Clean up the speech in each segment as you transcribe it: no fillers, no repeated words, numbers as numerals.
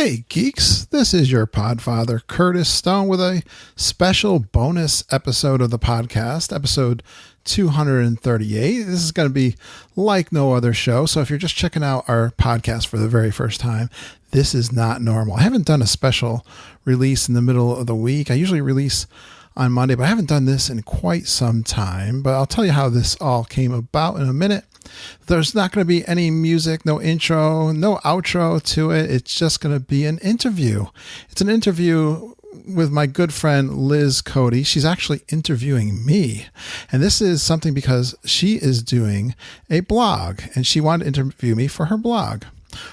Hey geeks, this is your podfather Curtis Stone with a special bonus episode of the podcast, episode 238. This is going to be like no other show, so if you're just checking out our podcast for the very first time, this is not normal. I haven't done a special release in the middle of the week. I usually release on Monday, but I haven't done this in quite some time, but I'll tell you how this all came about in a minute. There's not going to be any music, no intro, no outro to it. It's just going to be an interview. It's an interview with my good friend Lis Cote. She's actually interviewing me. And this is something because she is doing a blog and she wanted to interview me for her blog.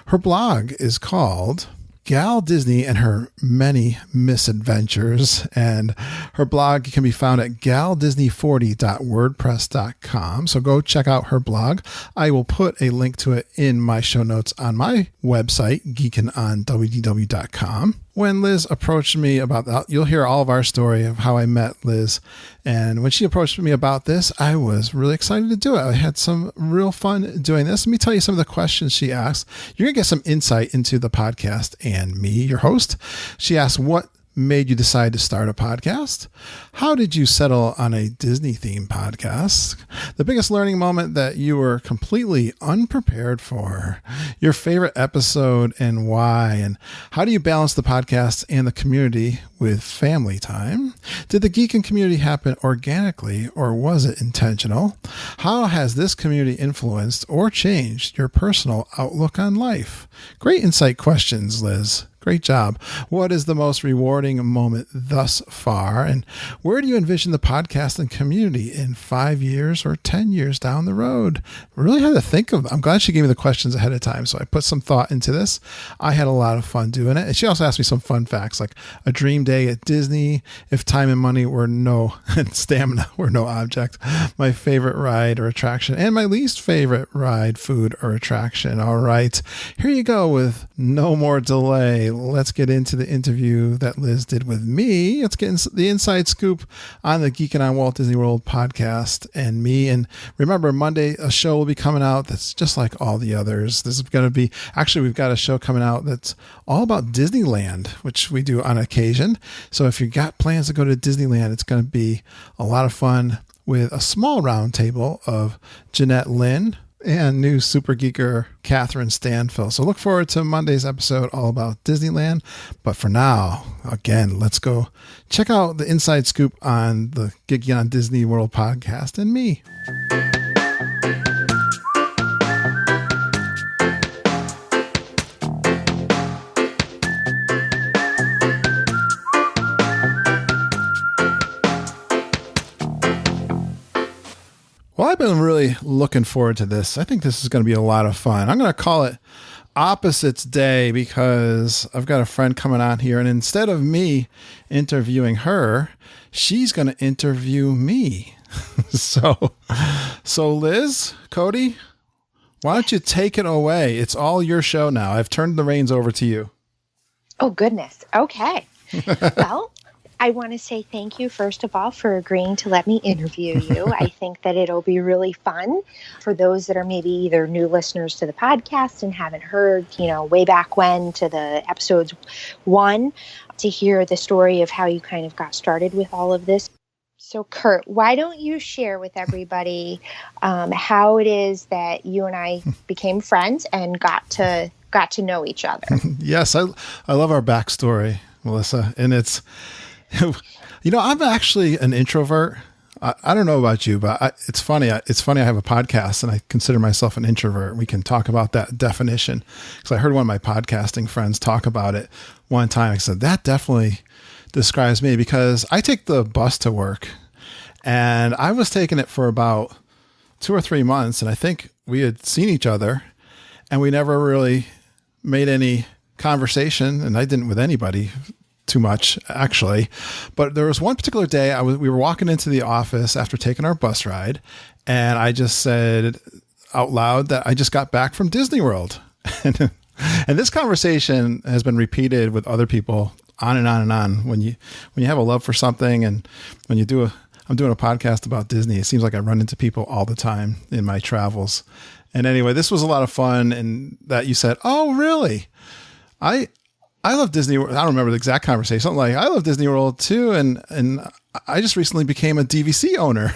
Her blog is called Gal Disney and Her Many Misadventures, and her blog can be found at galdisney40.wordpress.com. So go check out her blog. I will put a link to it in my show notes on my website, Geekin on WDW.com. When Lis approached me about that, you'll hear all of our story of how I met Lis. And when she approached me about this, I was really excited to do it. I had some real fun doing this. Let me tell you some of the questions she asked. You're going to get some insight into the podcast and me, your host. She asked, what made you decide to start a podcast? How did you settle on a Disney themed podcast? The biggest learning moment that you were completely unprepared for, your favorite episode and why, and how do you balance the podcast and the community with family time? Did the Geekin community happen organically or was it intentional? How has this community influenced or changed your personal outlook on life? Great insight questions, Lis. Great job. What is the most rewarding moment thus far? And where do you envision the podcast and community in 5 years or 10 years down the road? I really had to think of. I'm glad she gave me the questions ahead of time. So I put some thought into this. I had a lot of fun doing it. And she also asked me some fun facts like a dream day at Disney, if time and money were no, and stamina were no object, my favorite ride or attraction, and my least favorite ride, food, or attraction. All right. Here you go with no more delay. Let's get into the interview that Lis did with me. Let's get the inside scoop on the Geekin on Walt Disney World podcast and me. And remember, Monday, a show will be coming out that's just like all the others. This is going to be, actually, we've got a show coming out that's all about Disneyland, which we do on occasion. So if you got plans to go to Disneyland, it's going to be a lot of fun with a small round table of Jeanette Lynn and new super geeker Catherine Stanfill. So look forward to Monday's episode all about Disneyland. But for now, again, let's go check out the inside scoop on the Geekin on Disney World podcast and me. Well, I've been really looking forward to this. I think this is going to be a lot of fun. I'm going to call it Opposites Day because I've got a friend coming on here, and instead of me interviewing her, she's going to interview me. So Lis, Cote, why don't you take it away? It's all your show now. I've turned the reins over to you. Oh, goodness. Okay. Well, I want to say thank you, first of all, for agreeing to let me interview you. I think that it'll be really fun for those that are maybe either new listeners to the podcast and haven't heard, way back when to the episodes 1 to hear the story of how you kind of got started with all of this. So, Kurt, why don't you share with everybody how it is that you and I became friends and got to know each other? Yes, I love our backstory, Melissa, and it's... I'm actually an introvert. I don't know about you, but it's funny. It's funny. I have a podcast and I consider myself an introvert. We can talk about that definition because I heard one of my podcasting friends talk about it one time. I said, that definitely describes me because I take the bus to work and I was taking it for about 2 or 3 months. And I think we had seen each other and we never really made any conversation, and I didn't with anybody too much actually, but there was one particular day we were walking into the office after taking our bus ride, and I just said out loud that I just got back from Disney World, and this conversation has been repeated with other people on and on and on. When you have a love for something, and when I'm doing a podcast about Disney, it seems like I run into people all the time in my travels. And anyway, this was a lot of fun, and that you said, "Oh, really? I love Disney World. I don't remember the exact conversation. Something like, I love Disney World too. And I just recently became a DVC owner.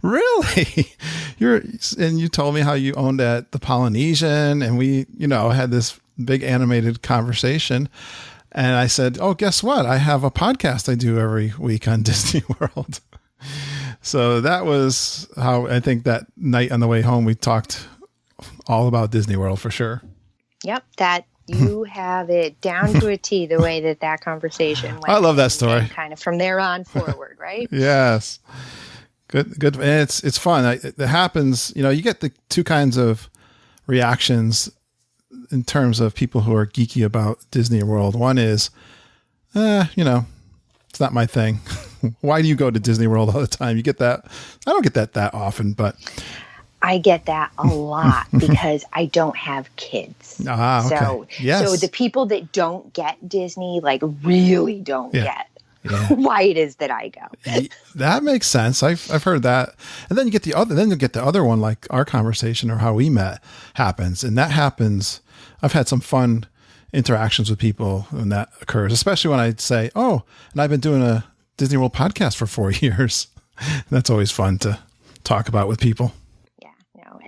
Really? You told me how you owned at the Polynesian, and we, had this big animated conversation. And I said, oh, guess what? I have a podcast I do every week on Disney World. So that was how I think that night on the way home, we talked all about Disney World for sure. Yep. You have it down to a T, the way that conversation went. I love that story. And kind of from there on forward, right? Yes. Good. And it's fun. It happens, you get the two kinds of reactions in terms of people who are geeky about Disney World. One is, it's not my thing. Why do you go to Disney World all the time? You get that. I don't get that often, but I get that a lot because I don't have kids. Okay. So the people that don't get Disney, really don't get why it is that I go. That makes sense. I've heard that. And then you get the other one, like our conversation or how we met happens. And that happens. I've had some fun interactions with people when that occurs, especially when I say, oh, and I've been doing a Disney World podcast for 4 years. That's always fun to talk about with people.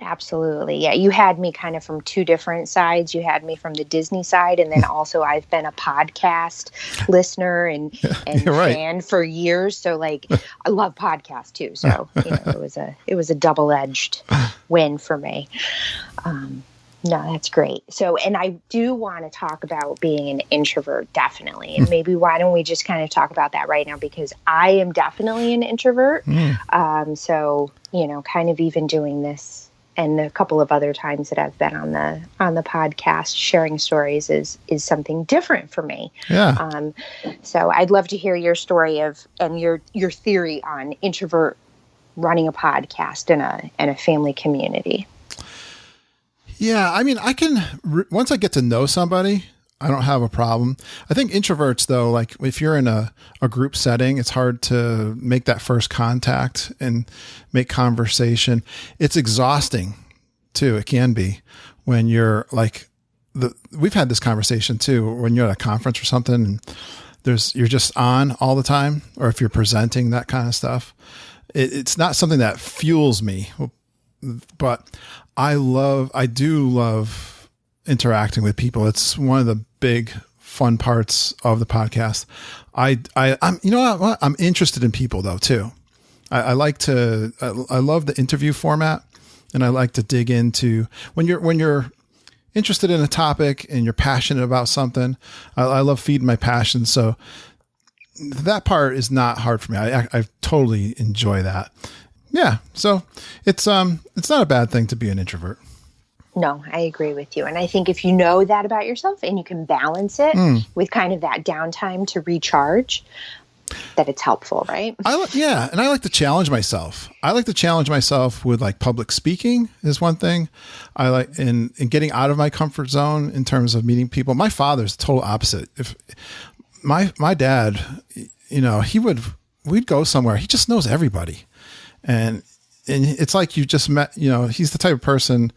Absolutely. Yeah. You had me kind of from two different sides. You had me from the Disney side. And then also I've been a podcast listener and fan for years. So I love podcasts too. So, it was a double-edged win for me. No, that's great. So, and I do want to talk about being an introvert, definitely. And maybe why don't we just kind of talk about that right now? Because I am definitely an introvert. So, kind of even doing this and a couple of other times that I've been on the podcast sharing stories is something different for me. Yeah. So I'd love to hear your story and your theory on introvert running a podcast in a family community. Yeah. I mean, I can, once I get to know somebody, I don't have a problem. I think introverts though, if you're in a group setting, it's hard to make that first contact and make conversation. It's exhausting too. It can be when you're we've had this conversation too, when you're at a conference or something and you're just on all the time, or if you're presenting that kind of stuff, it's not something that fuels me, but I do love interacting with people. It's one of the big fun parts of the podcast. I'm interested in people though too. I love the interview format, and I like to dig into when you're interested in a topic and you're passionate about something. I love feeding my passion. So that part is not hard for me. I totally enjoy that. Yeah. So it's not a bad thing to be an introvert. No, I agree with you. And I think if you know that about yourself and you can balance it with kind of that downtime to recharge, that it's helpful, right? And I like to challenge myself. I like to challenge myself with public speaking is one thing. I like in getting out of my comfort zone in terms of meeting people. My father's the total opposite. If my dad, we'd go somewhere. He just knows everybody. And it's like you just met, he's the type of person.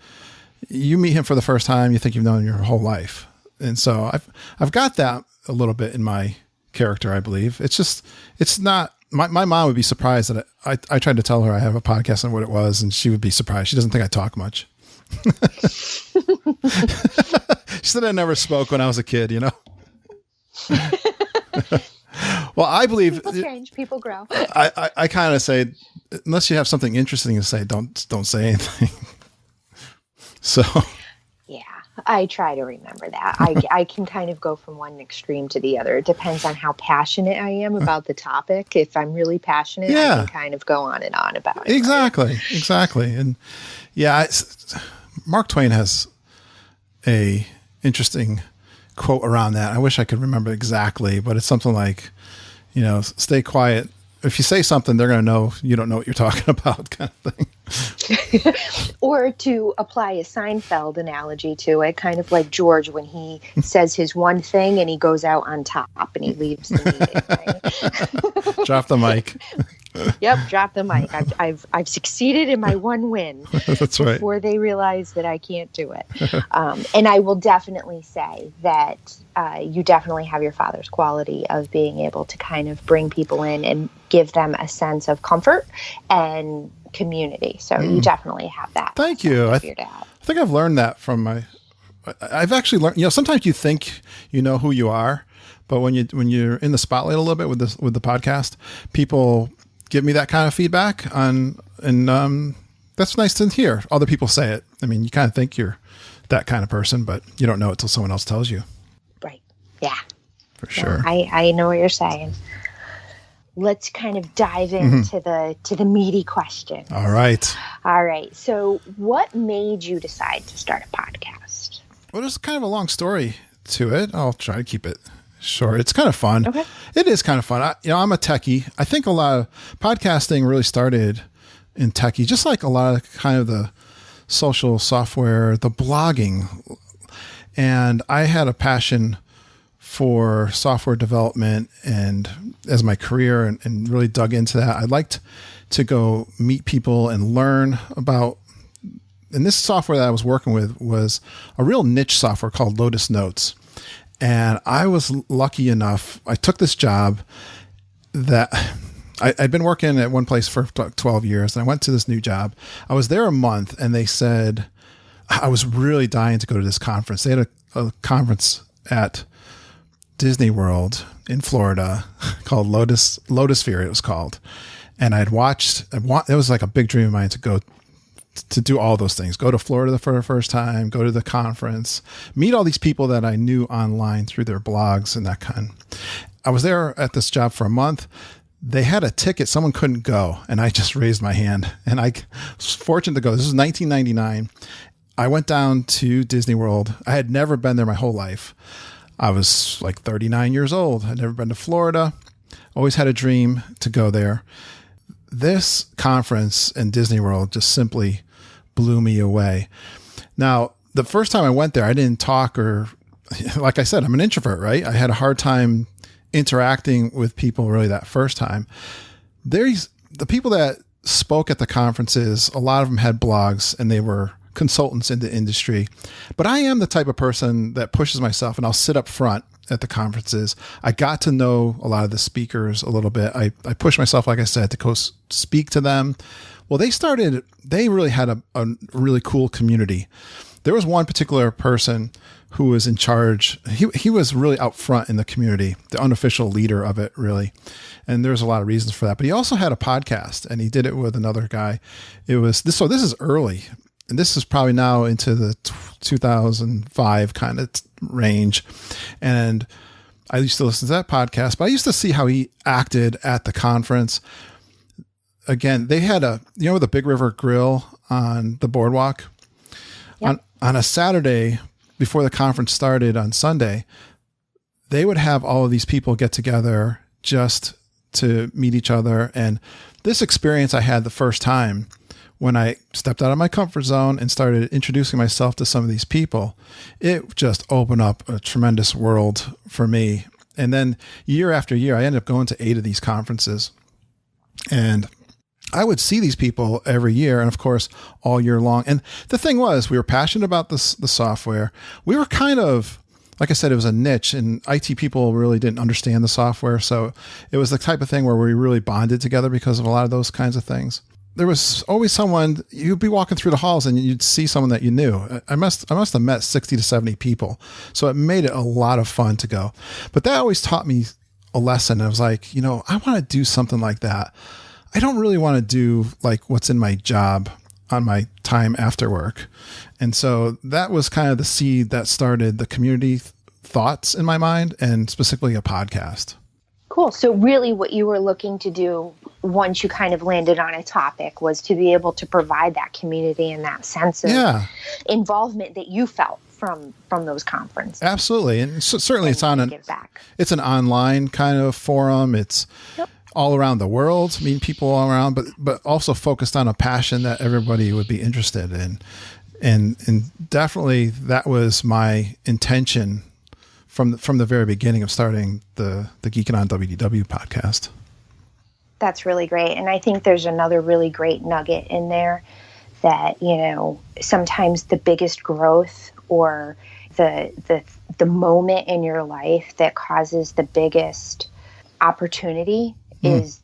You meet him for the first time, you think you've known him your whole life. And so I've got that a little bit in my character, I believe. It's not, my mom would be surprised that I tried to tell her I have a podcast and what it was, and she would be surprised. She doesn't think I talk much. She said I never spoke when I was a kid, Well, I believe people change, people grow. I kind of say, unless you have something interesting to say, don't say anything. So, yeah, I try to remember that. I can kind of go from one extreme to the other. It depends on how passionate I am about the topic. If I'm really passionate, I can kind of go on and on about it. Exactly. And Mark Twain has a interesting quote around that. I wish I could remember exactly, but it's something like, stay quiet. If you say something, they're going to know you don't know what you're talking about, kind of thing. Or to apply a Seinfeld analogy to it, kind of like George when he says his one thing and he goes out on top and he leaves the meeting. Right? Drop the mic. Yep, drop the mic. I've succeeded in my one win. That's right. Before they realize that I can't do it. And I will definitely say that you definitely have your father's quality of being able to kind of bring people in and give them a sense of comfort and community. So you definitely have that. Thank you. I think I've learned that from I've actually learned, sometimes you think you know who you are, but when you're in the spotlight a little bit with the podcast, people give me that kind of feedback and that's nice to hear other people say it. I mean, you kind of think you're that kind of person, but you don't know it till someone else tells you. Right. Yeah. For sure. I know what you're saying. Let's kind of dive into the meaty question. All right. So what made you decide to start a podcast? Well, there's kind of a long story to it. I'll try to keep it short. It's kind of fun. Okay. It is kind of fun. I'm a techie. I think a lot of podcasting really started in techie, just like a lot of kind of the social software, the blogging. And I had a passion for software development and as my career and really dug into that. I liked to go meet people and learn about, and this software that I was working with was a real niche software called Lotus Notes. And I was lucky enough, I took this job that I'd been working at one place for 12 years and I went to this new job. I was there a month and they said, I was really dying to go to this conference. They had a conference at Disney World in Florida called Lotusphere, it was called. And it was like a big dream of mine to go to do all those things, go to Florida for the first time, go to the conference, meet all these people that I knew online through their blogs and that kind. I was there at this job for a month. They had a ticket. Someone couldn't go. And I just raised my hand and I was fortunate to go. This was 1999. I went down to Disney World. I had never been there my whole life. I was like 39 years old. I'd never been to Florida. Always had a dream to go there. This conference in Disney World just simply blew me away. Now, the first time I went there, I didn't talk like I said, I'm an introvert, right? I had a hard time interacting with people really that first time. The people that spoke at the conferences, a lot of them had blogs and they were consultants in the industry. But I am the type of person that pushes myself and I'll sit up front at the conferences. I got to know a lot of the speakers a little bit. I pushed myself, like I said, to go speak to them. Well, they really had a really cool community. There was one particular person who was in charge. He was really out front in the community, the unofficial leader of it, really. And there's a lot of reasons for that. But he also had a podcast and he did it with another guy. So this is early. And this is probably now into the 2005 kind of range. And I used to listen to that podcast, but I used to see how he acted at the conference. Again, they had the Big River Grill on the boardwalk. Yep. On a Saturday before the conference started on Sunday, they would have all of these people get together just to meet each other. And this experience I had the first time when I stepped out of my comfort zone and started introducing myself to some of these people, it just opened up a tremendous world for me. And then year after year, I ended up going to 8 of these conferences. And I would see these people every year and, of course, all year long. And the thing was, we were passionate about the software. We were kind of, like I said, it was a niche and IT people really didn't understand the software. So it was the type of thing where we really bonded together because of a lot of those kinds of things. There was always someone, you'd be walking through the halls and you'd see someone that you knew. I must have met 60 to 70 people. So it made it a lot of fun to go. But that always taught me a lesson. I was like, I want to do something like that. I don't really want to do like what's in my job on my time after work. And so that was kind of the seed that started the community thoughts in my mind and specifically a podcast. Cool. So really what you were looking to do once you kind of landed on a topic was to be able to provide that community and that sense of involvement that you felt from those conferences. Absolutely. And so certainly it's an online kind of forum. It's all around the world, meeting people all around, but also focused on a passion that everybody would be interested in. And definitely that was my intention from the very beginning of starting the Geekin on WDW podcast. That's really great. And I think there's another really great nugget in there that, sometimes the biggest growth or the moment in your life that causes the biggest opportunity is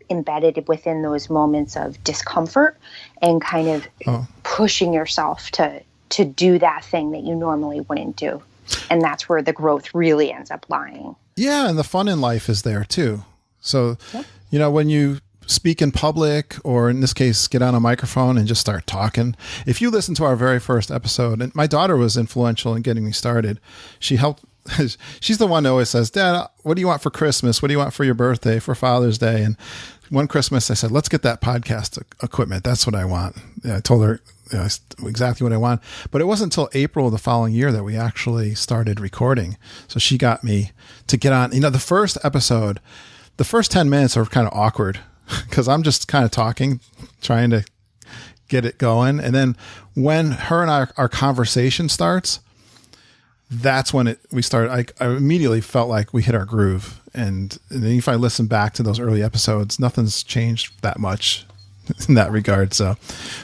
embedded within those moments of discomfort and kind of pushing yourself to do that thing that you normally wouldn't do. And that's where the growth really ends up lying. Yeah. And the fun in life is there too. So, when you speak in public, or in this case, get on a microphone and just start talking. If you listen to our very first episode, and my daughter was influential in getting me started. She helped. She's the one that always says, "Dad, what do you want for Christmas? What do you want for your birthday, for Father's Day?" And one Christmas I said, "Let's get that podcast equipment. That's what I want." Yeah, I told her exactly what I want. But it wasn't until April of the following year that we actually started recording. So she got me to get on. The first episode, the first 10 minutes are kind of awkward because I'm just kind of talking, trying to get it going. And then when her and our conversation starts, that's when we started. I immediately felt like we hit our groove. And then if I listen back to those early episodes, nothing's changed that much in that regard. So,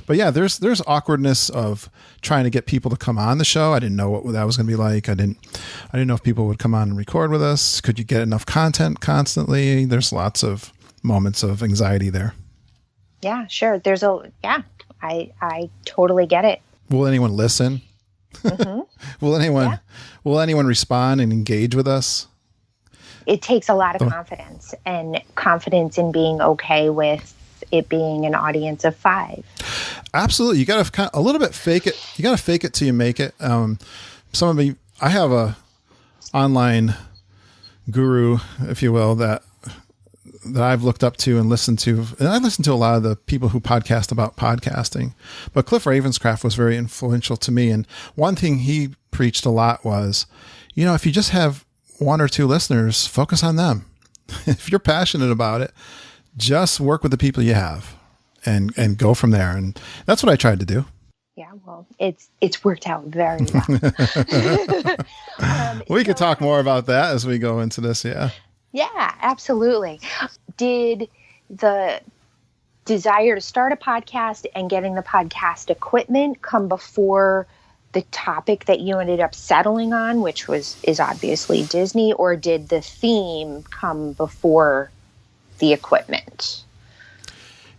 but yeah, there's awkwardness of trying to get people to come on the show. I didn't know what that was going to be like. I didn't know if people would come on and record with us. Could you get enough content constantly? There's lots of moments of anxiety there. Yeah, sure. I totally get it. Will anyone listen? Mm-hmm. Will anyone respond and engage with us? It takes a lot of confidence, and confidence in being okay with it being an audience of 5. Absolutely. You got to a little bit fake it. You got to fake it till you make it. I have a online guru, if you will, that I've looked up to and listened to. And I listen to a lot of the people who podcast about podcasting, but Cliff Ravenscraft was very influential to me. And one thing he preached a lot was, if you just have 1 or 2 listeners, focus on them. If you're passionate about it, just work with the people you have and go from there. And that's what I tried to do. Yeah, well, it's worked out very well. We could talk more about that as we go into this. Yeah. Yeah, absolutely. Did the desire to start a podcast and getting the podcast equipment come before the topic that you ended up settling on, which is obviously Disney, or did the theme come before the equipment?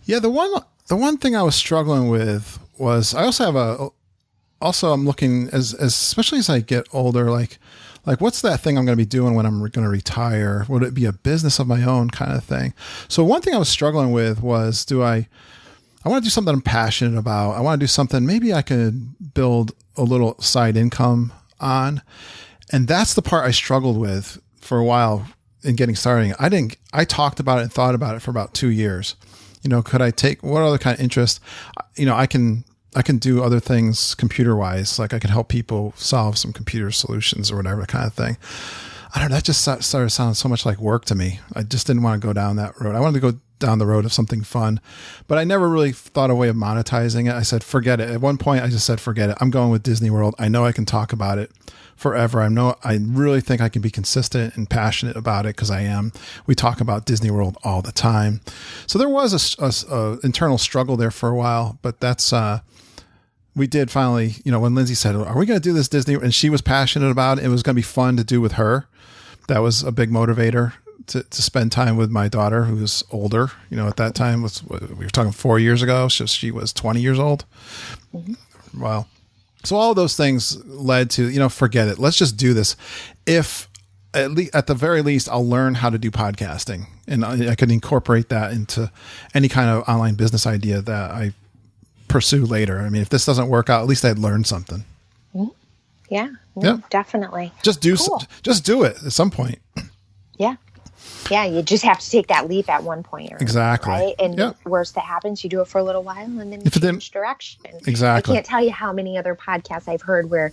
Yeah, the one thing I was struggling with was I also have I'm looking especially as I get older, like what's that thing I'm going to be doing when I'm going to retire? Would it be a business of my own kind of thing? So one thing I was struggling with was, I want to do something I'm passionate about. I want to do something maybe I could build a little side income on. And that's the part I struggled with for a while in getting started. I talked about it and thought about it for about 2 years. Could I take what other kind of interest? I can do other things computer wise. Like I can help people solve some computer solutions or whatever kind of thing. I don't know. That just started sounding so much like work to me. I just didn't want to go down that road. I wanted to go down the road of something fun, but I never really thought a way of monetizing it. I said, forget it. At one point I just said, forget it. I'm going with Disney World. I know I can talk about it forever. I really think I can be consistent and passionate about it because I am. We talk about Disney World all the time. So there was a internal struggle there for a while, but that's, we did finally, when Lindsay said, are we going to do this Disney? And she was passionate about it. It was going to be fun to do with her. That was a big motivator to spend time with my daughter, who was older. At that time we were talking 4 years ago. So she was 20 years old. Mm-hmm. Wow. So all of those things led to, forget it. Let's just do this. If at the very least, I'll learn how to do podcasting, and I could incorporate that into any kind of online business idea that I pursue later. I mean, if this doesn't work out, at least I'd learn something. Mm-hmm. Yeah, definitely. Just do it at some point. Yeah. Yeah, you just have to take that leap at one point. Exactly. Right? And the worst that happens, you do it for a little while and then you change direction. Exactly. I can't tell you how many other podcasts I've heard where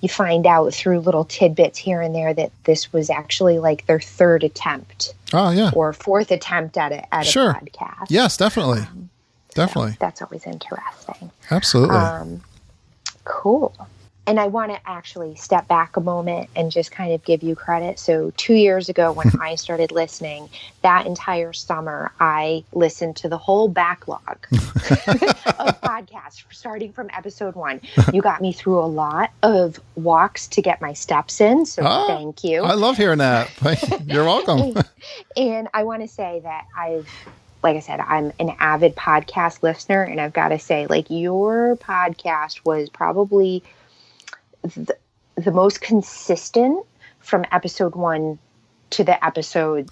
you find out through little tidbits here and there that this was actually like their 3rd attempt. Oh, yeah. Or 4th attempt at a podcast. Yes, definitely. Definitely. So that's always interesting. Absolutely. Cool. And I want to actually step back a moment and just kind of give you credit. So 2 years ago, when I started listening, that entire summer, I listened to the whole backlog of podcasts, starting from episode 1. You got me through a lot of walks to get my steps in. So thank you. I love hearing that. You're welcome. And I want to say that like I said, I'm an avid podcast listener. And I've got to say, like, your podcast was probably the most consistent from episode 1 to the episode,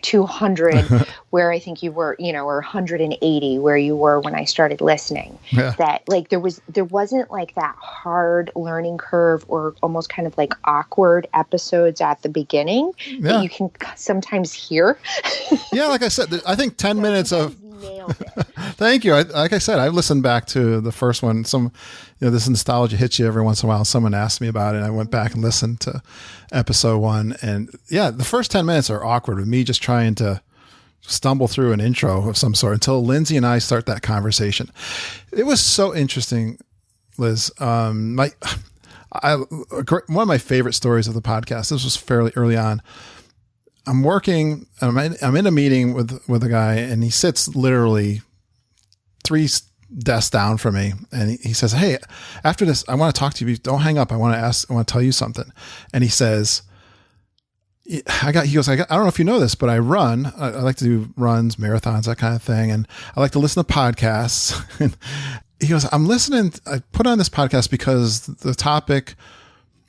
200, where I think you were, or 180 where you were when I started listening. Yeah. That like there wasn't like that hard learning curve or almost kind of like awkward episodes at the beginning that you can sometimes hear. Yeah, like I said, I think 10 minutes of nailed it. Thank you. Like I said, I've listened back to the first one. This nostalgia hits you every once in a while. Someone asked me about it, and I went back and listened to episode 1. And yeah, the first 10 minutes are awkward with me just trying to stumble through an intro of some sort until Lindsay and I start that conversation. It was so interesting, Liz. One of my favorite stories of the podcast, this was fairly early on. I'm working, I'm in a meeting with a guy, and he sits literally 3 desks down from me. And he says, "Hey, after this, I want to talk to you. Don't hang up. I want to tell you something." And he says, he goes, I don't know if you know this, but I run. I like to do runs, marathons, that kind of thing. And I like to listen to podcasts. And he goes, I'm listening. I put on this podcast because the topic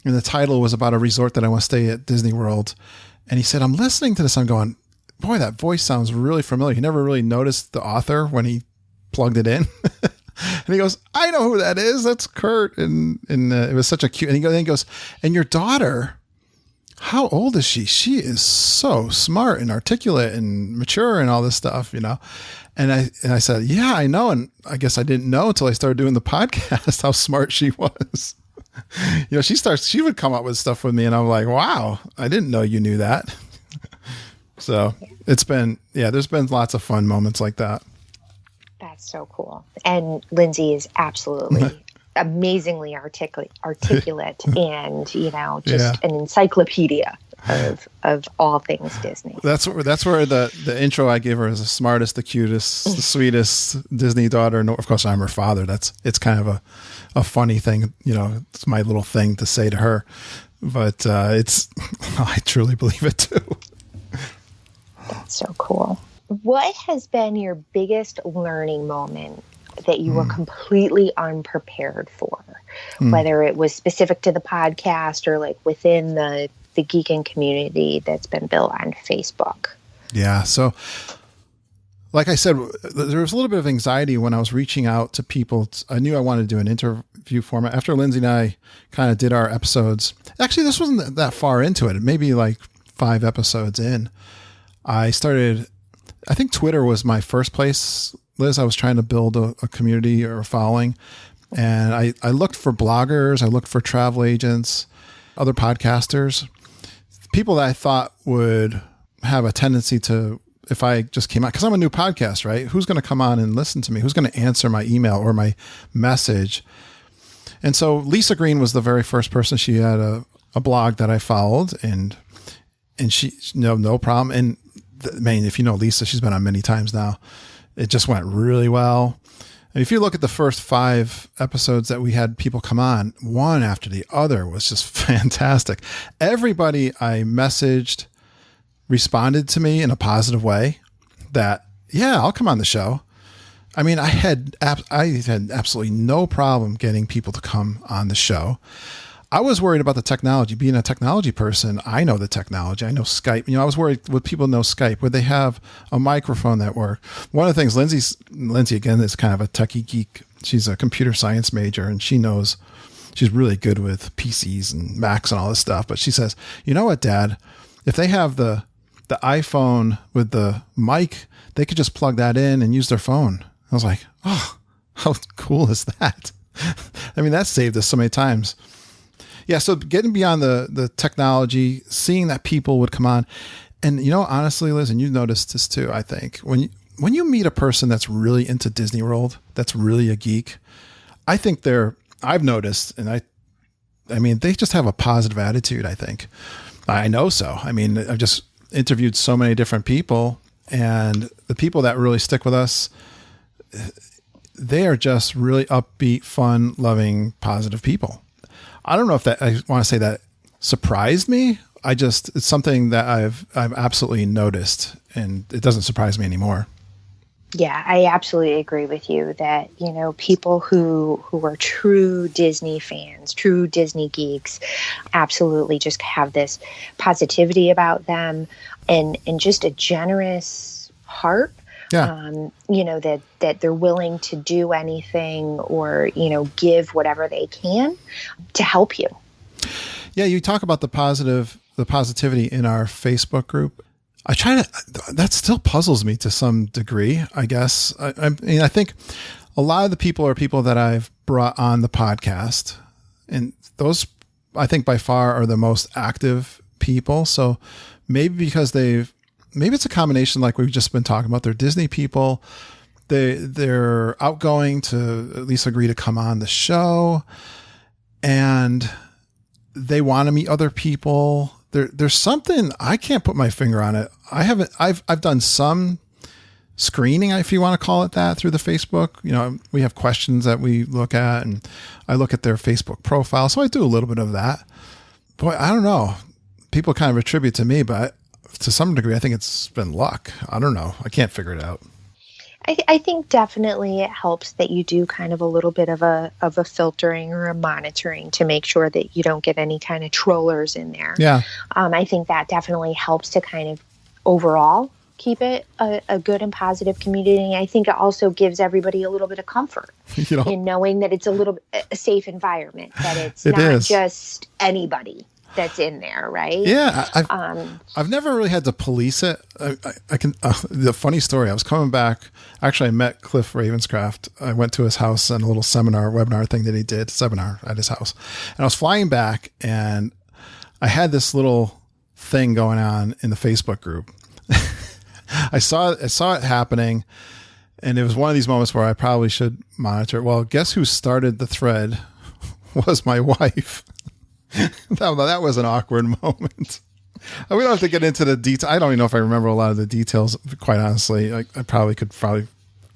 and the title was about a resort that I want to stay at Disney World. And he said, I'm listening to this. I'm going, boy, that voice sounds really familiar. He never really noticed the author when he plugged it in. And he goes, I know who that is. That's Kurt. And it was such a cute, and he goes, and your daughter, how old is she? She is so smart and articulate and mature and all this stuff, And I said, yeah, I know. And I guess I didn't know until I started doing the podcast how smart she was. She would come up with stuff with me, and I'm like, wow, I didn't know you knew that. So there's been lots of fun moments like that. That's so cool. And Lindsay is absolutely amazingly articulate and, just an encyclopedia of all things Disney. That's where the intro I gave her is the smartest, the cutest, the sweetest Disney daughter. And of course, I'm her father. It's kind of a funny thing. It's my little thing to say to her, but I truly believe it too. That's so cool. What has been your biggest learning moment that you were completely unprepared for, whether it was specific to the podcast or like within the Geekin community that's been built on Facebook? Yeah. So like I said, there was a little bit of anxiety when I was reaching out to people. I knew I wanted to do an interview format. After Lindsay and I kind of did our episodes, actually, this wasn't that far into it. Maybe like 5 episodes in, I think Twitter was my first place, Liz. I was trying to build a community or a following. And I looked for bloggers. I looked for travel agents, other podcasters, people that I thought would have a tendency to, if I just came out, because I'm a new podcast, right? Who's going to come on and listen to me? Who's going to answer my email or my message? And so Lisa Green was the very first person. She had a blog that I followed, and she, no problem. And if you know Lisa, she's been on many times now. It just went really well. And if you look at the first 5 episodes that we had people come on, one after the other was just fantastic. Everybody I messaged responded to me in a positive way that, yeah, I'll come on the show. I mean, I had absolutely no problem getting people to come on the show. I was worried about the technology. Being a technology person, I know the technology. I know Skype. I was worried, would people know Skype? Would they have a microphone that worked? One of the things, Lindsay, again, is kind of a techie geek. She's a computer science major, and she's really good with PCs and Macs and all this stuff. But she says, you know what, Dad? If they have the iPhone with the mic, they could just plug that in and use their phone. I was like, oh, how cool is that? I mean, that saved us so many times. Yeah, so getting beyond the technology, seeing that people would come on. And, honestly, Liz, and you noticed this too, I think, when you meet a person that's really into Disney World, that's really a geek, I think I've noticed, and I mean, they just have a positive attitude, I think. I know so. I mean, I've just interviewed so many different people, and the people that really stick with us, they are just really upbeat, fun, loving, positive people. I don't know if that, I want to say that surprised me. It's something that I've absolutely noticed, and it doesn't surprise me anymore. Yeah, I absolutely agree with you that, people who are true Disney fans, true Disney geeks, absolutely just have this positivity about them and just a generous heart. Yeah. That they're willing to do anything or, give whatever they can to help you. Yeah, you talk about the positivity in our Facebook group. That still puzzles me to some degree, I guess. I mean, I think a lot of the people are people that I've brought on the podcast, and those, I think, by far are the most active people. So maybe because maybe it's a combination, like we've just been talking about. They're Disney people. They're outgoing to at least agree to come on the show, and they want to meet other people. There's something, I can't put my finger on it. I've done some screening, if you want to call it that, through the Facebook. We have questions that we look at, and I look at their Facebook profile. So I do a little bit of that. Boy, I don't know. People kind of attribute to me, but to some degree, I think it's been luck. I don't know. I can't figure it out. I think definitely it helps that you do kind of a little bit of a filtering or a monitoring to make sure that you don't get any kind of trollers in there. Yeah. I think that definitely helps to kind of overall keep it a good and positive community. I think it also gives everybody a little bit of comfort in knowing that it's a safe environment, that it's not just anybody that's in there, right? Yeah, I've never really had to police it. I can. The funny story. I was coming back. Actually, I met Cliff Ravenscraft. I went to his house on a little webinar thing that he did, seminar at his house, and I was flying back, and I had this little thing going on in the Facebook group. I saw it happening, and it was one of these moments where I probably should monitor. Well, guess who started the thread? Was my wife. That was an awkward moment. We don't have to get into the detail. I don't even know if I remember a lot of the details, quite honestly. I probably could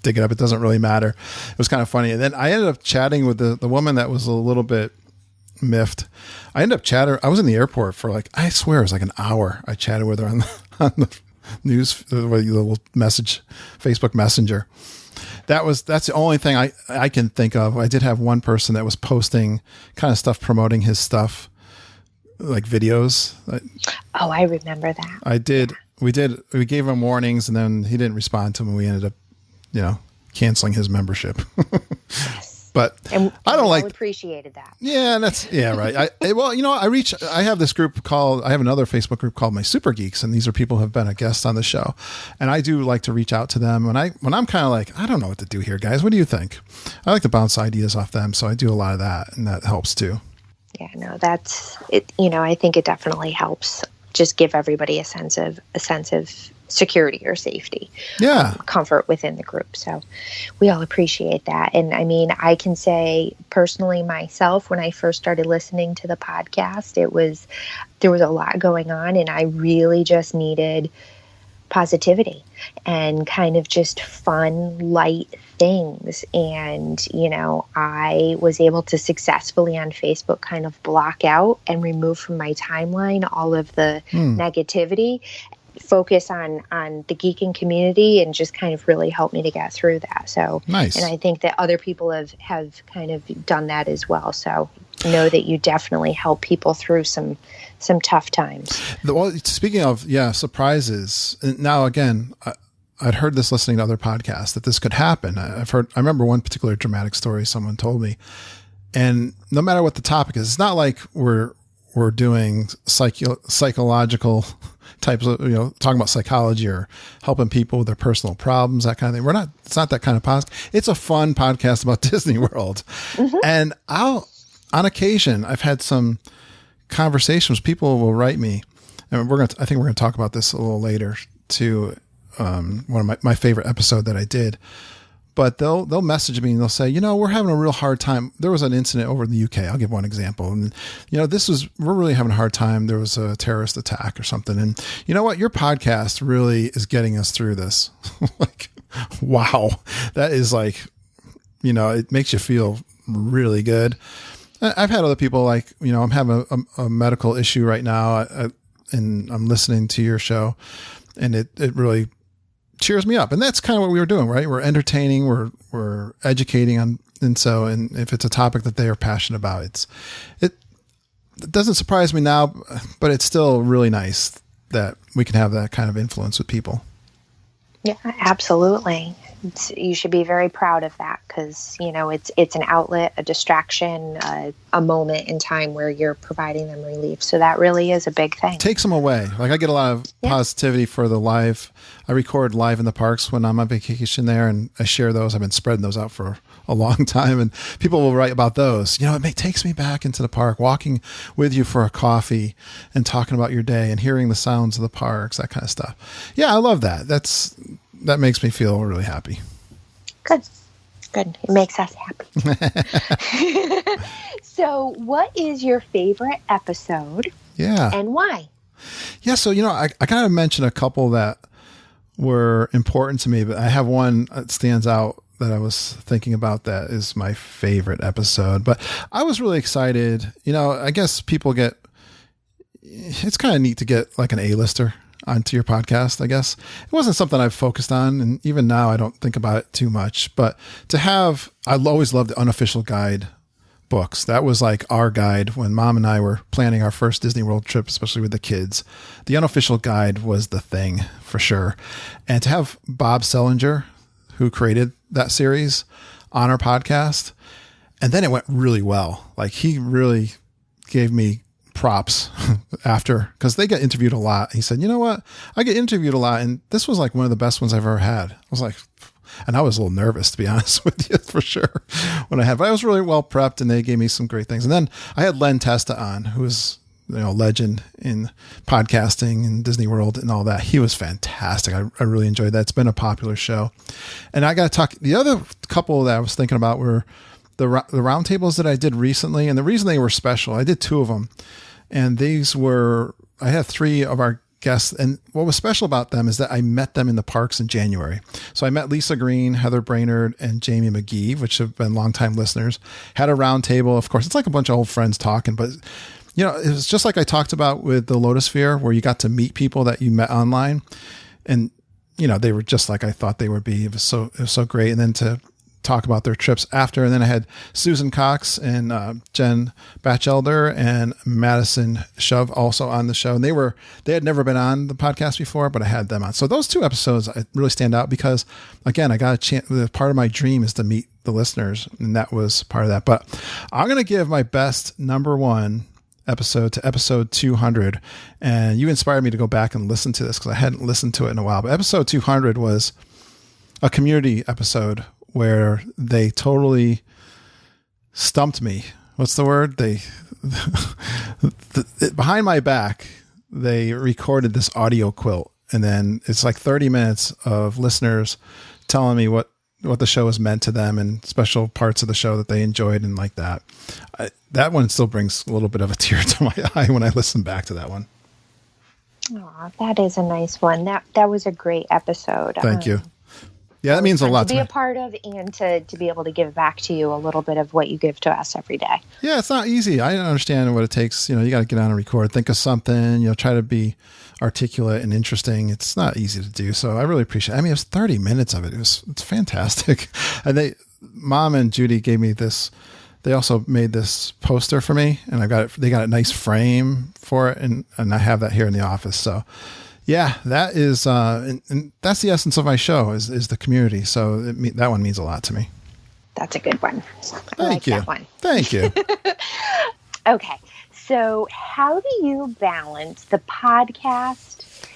dig it up. It doesn't really matter. It was kind of funny. And then I ended up chatting with the woman that was a little bit miffed. I ended up chatting. I was in the airport for I swear it was like an hour. I chatted with her on the news, the little message, Facebook Messenger. That's the only thing I can think of. I did have one person that was posting kind of stuff promoting his stuff, like videos. Oh, I remember that. I did. We gave him warnings, and then he didn't respond to them, and we ended up, canceling his membership. Yes. But I don't appreciated that. Yeah, right. I have this group I have another Facebook group called My Super Geeks, and these are people who have been a guest on the show. And I do like to reach out to them when I'm kind of like, I don't know what to do here, guys. What do you think? I like to bounce ideas off them. So I do a lot of that, and that helps too. Yeah, no, that's it. I think it definitely helps just give everybody a sense of security or safety, comfort within the group. So we all appreciate that. And I mean, I can say personally myself, when I first started listening to the podcast, there was a lot going on, and I really just needed positivity and kind of just fun, light things. And, I was able to successfully on Facebook kind of block out and remove from my timeline all of the negativity, focus on the Geekin community, and just kind of really help me to get through that. So nice. And I think that other people have kind of done that as well. So know that you definitely help people through some tough times. Well, speaking of, surprises. Now, again, I'd heard this listening to other podcasts that this could happen. I remember one particular dramatic story someone told me, and no matter what the topic is, it's not like we're doing psychological types of, talking about psychology or helping people with their personal problems, that kind of thing. It's not that kind of podcast. It's a fun podcast about Disney World. Mm-hmm. And on occasion, I've had some conversations. People will write me, and I think we're going to talk about this a little later too. One of my favorite episode that I did, but they'll message me and they'll say, we're having a real hard time. There was an incident over in the UK. I'll give one example. And, we're really having a hard time. There was a terrorist attack or something. And you know what? Your podcast really is getting us through this. Like, wow. That is like, it makes you feel really good. I've had other people like, I'm having a medical issue right now and I'm listening to your show and it really cheers me up. And that's kind of what we were doing, right? We're entertaining, we're educating on, and if it's a topic that they are passionate about, it doesn't surprise me now, but it's still really nice that we can have that kind of influence with people. Yeah, absolutely. You should be very proud of that because, it's an outlet, a distraction, a moment in time where you're providing them relief. So that really is a big thing. Takes them away. Like I get a lot of positivity for the live. I record live in the parks when I'm on vacation there and I share those. I've been spreading those out for a long time and people will write about those. It takes me back into the park, walking with you for a coffee and talking about your day and hearing the sounds of the parks, that kind of stuff. Yeah, I love that. That makes me feel really happy. Good. It makes us happy. So what is your favorite episode? Yeah. And why? Yeah. So, I kind of mentioned a couple that were important to me, but I have one that stands out that I was thinking about that is my favorite episode. But I was really excited. I guess it's kind of neat to get like an A-lister onto your podcast, I guess. It wasn't something I've focused on, and even now I don't think about it too much, but I always loved the unofficial guide books. That was like our guide when Mom and I were planning our first Disney World trip, especially with the kids. The unofficial guide was the thing for sure. And to have Bob Sellinger, who created that series, on our podcast, and then it went really well. Like he really gave me props after, because they get interviewed a lot. He said, what? I get interviewed a lot, and this was like one of the best ones I've ever had. I was like, and I was a little nervous, to be honest with you, for sure, but I was really well prepped, and they gave me some great things. And then I had Len Testa on, who is a legend in podcasting and Disney World and all that. He was fantastic. I really enjoyed that. It's been a popular show. And I got to talk, the other couple that I was thinking about were the roundtables that I did recently. And the reason they were special, I did 2 of them. And I had 3 of our guests. And what was special about them is that I met them in the parks in January. So I met Lisa Green, Heather Brainerd, and Jamie McGee, which have been longtime listeners. Had a roundtable. Of course, it's like a bunch of old friends talking, but it was just like I talked about with the Lotusphere, where you got to meet people that you met online, and they were just like I thought they would be. It was so great. And then to talk about their trips after, and then I had Susan Cox and Jen Batchelder and Madison Shove also on the show, and they had never been on the podcast before, but I had them on. So those 2 episodes really stand out because, again, I got a chance. Part of my dream is to meet the listeners, and that was part of that. But I'm going to give my best number 1 episode to episode 200. And you inspired me to go back and listen to this because I hadn't listened to it in a while. But episode 200 was a community episode where they totally stumped me. What's the word? Behind my back, they recorded this audio quilt. And then it's like 30 minutes of listeners telling me what the show has meant to them and special parts of the show that they enjoyed and like that. That one still brings a little bit of a tear to my eye when I listen back to that one. Oh, that is a nice one. That was a great episode. Thank you. Yeah, that means a lot to be a part of and to be able to give back to you a little bit of what you give to us every day. Yeah, it's not easy. I understand what it takes. You got to get on and record, think of something, try to be articulate and interesting. It's not easy to do. So I really appreciate it. I mean, it was 30 minutes of it. It's fantastic. And Mom and Judy gave me this. They also made this poster for me, and they got a nice frame for it. And I have that here in the office. So yeah, that is, and that's the essence of my show is the community. So that one means a lot to me. That's a good one. Thank you. That one. Thank you. Okay. So how do you balance the podcast,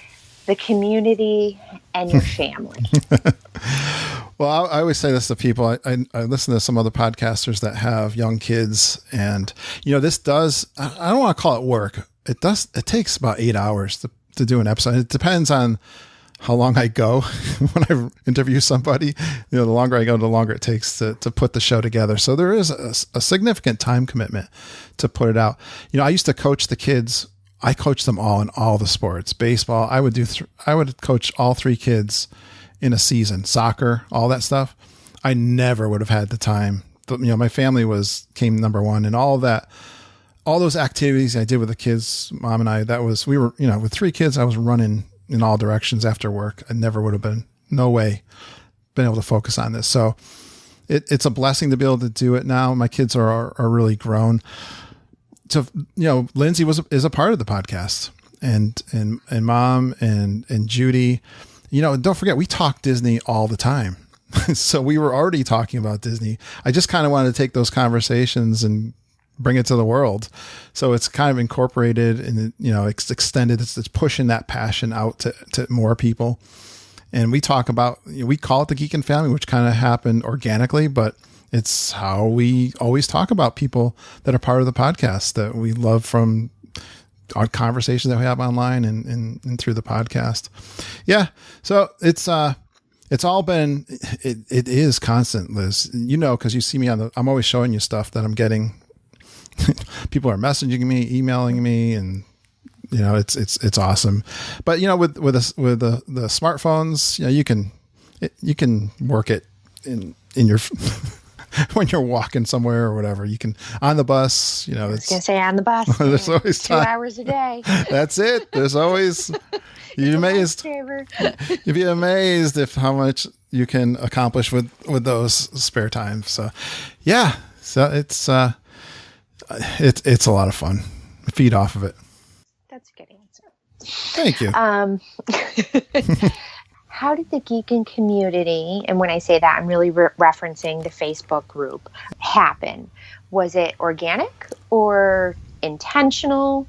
the community, and your family? Well, I always say this to people. I listen to some other podcasters that have young kids, and this does. I don't want to call it work. It takes about 8 hours to do an episode. It depends on how long I go when I interview somebody. The longer I go, the longer it takes to put the show together. So there is a significant time commitment to put it out. I used to coach the kids. I coached them all in all the sports. Baseball, I would coach all 3 kids in a season. Soccer, all that stuff. I never would have had the time. My family came number one, and all that. All those activities I did with the kids, Mom and I, we were, with 3 kids, I was running in all directions after work. I never would have been able to focus on this. So it's a blessing to be able to do it now. My kids are really grown. So, Lindsay is a part of the podcast, and Mom and Judy, don't forget, we talk Disney all the time. So we were already talking about Disney. I just kind of wanted to take those conversations and bring it to the world. So it's kind of incorporated and, it's extended. It's pushing that passion out to more people. And we talk about, we call it the Geekin family, which kind of happened organically, but it's how we always talk about people that are part of the podcast that we love from our conversations that we have online and through the podcast. Yeah. So it's all been, it is constant, Liz, cause you see me I'm always showing you stuff that I'm getting. People are messaging me, emailing me, and it's awesome. But with the smartphones, you can work it in your when you're walking somewhere or whatever. You can on the bus. I was gonna say on the bus. There's always 2 hours a day. That's it. There's always. You'd be amazed if how much you can accomplish with those spare times. So, yeah. So it's a lot of fun. Feed off of it. That's a good answer. Thank you. How did the Geekin community, and when I say that, I'm really referencing the Facebook group, happen? Was it organic or intentional?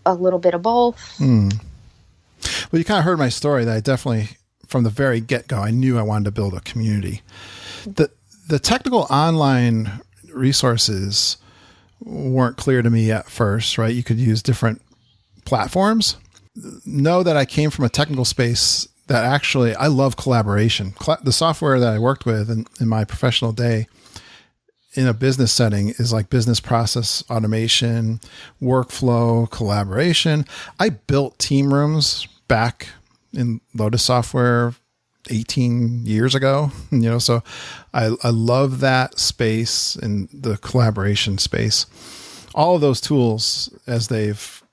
A little bit of both? Well, you kind of heard my story that I definitely, from the very get-go, I knew I wanted to build a community. The technical online resources weren't clear to me at first, right? You could use different platforms. Know that I came from a technical space that actually, I love collaboration. The software that I worked with in my professional day in a business setting is like business process automation, workflow, collaboration. I built team rooms back in Lotus software 18 years ago, so I love that space and the collaboration space. All of those tools, as they've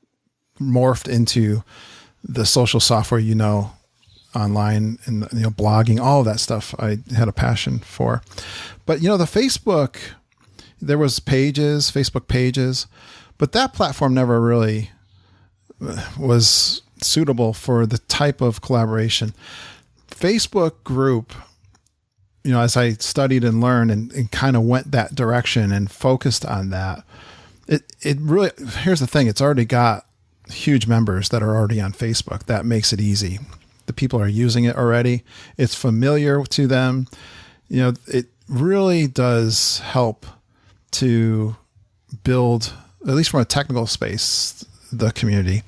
morphed into the social software, online and, blogging, all of that stuff I had a passion for. But, the Facebook, there was Facebook pages, but that platform never really was suitable for the type of collaboration. Facebook group, as I studied and learned and kind of went that direction and focused on that, it really, here's the thing, it's already got huge members that are already on Facebook. That makes it easy. The people are using it already. It's familiar to them. It really does help to build, at least from a technical space, the community.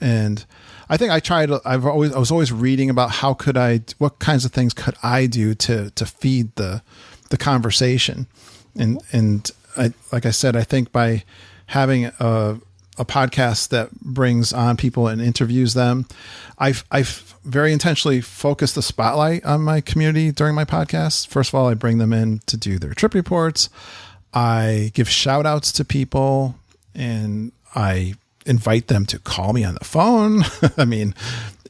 And I think I was always reading about what kinds of things could I do to feed the conversation. And like I said, I think by having a podcast that brings on people and interviews them, I've very intentionally focused the spotlight on my community during my podcast. First of all, I bring them in to do their trip reports. I give shout outs to people, and I invite them to call me on the phone. I mean,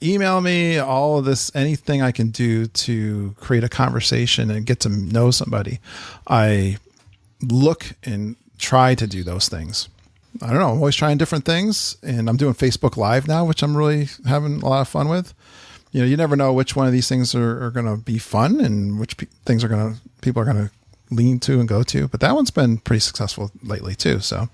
email me, all of this, anything I can do to create a conversation and get to know somebody. I look and try to do those things. I don't know. I'm always trying different things, and I'm doing Facebook Live now, which I'm really having a lot of fun with. You never know which one of these things are going to be fun and which things people are going to lean to and go to. But that one's been pretty successful lately too. So.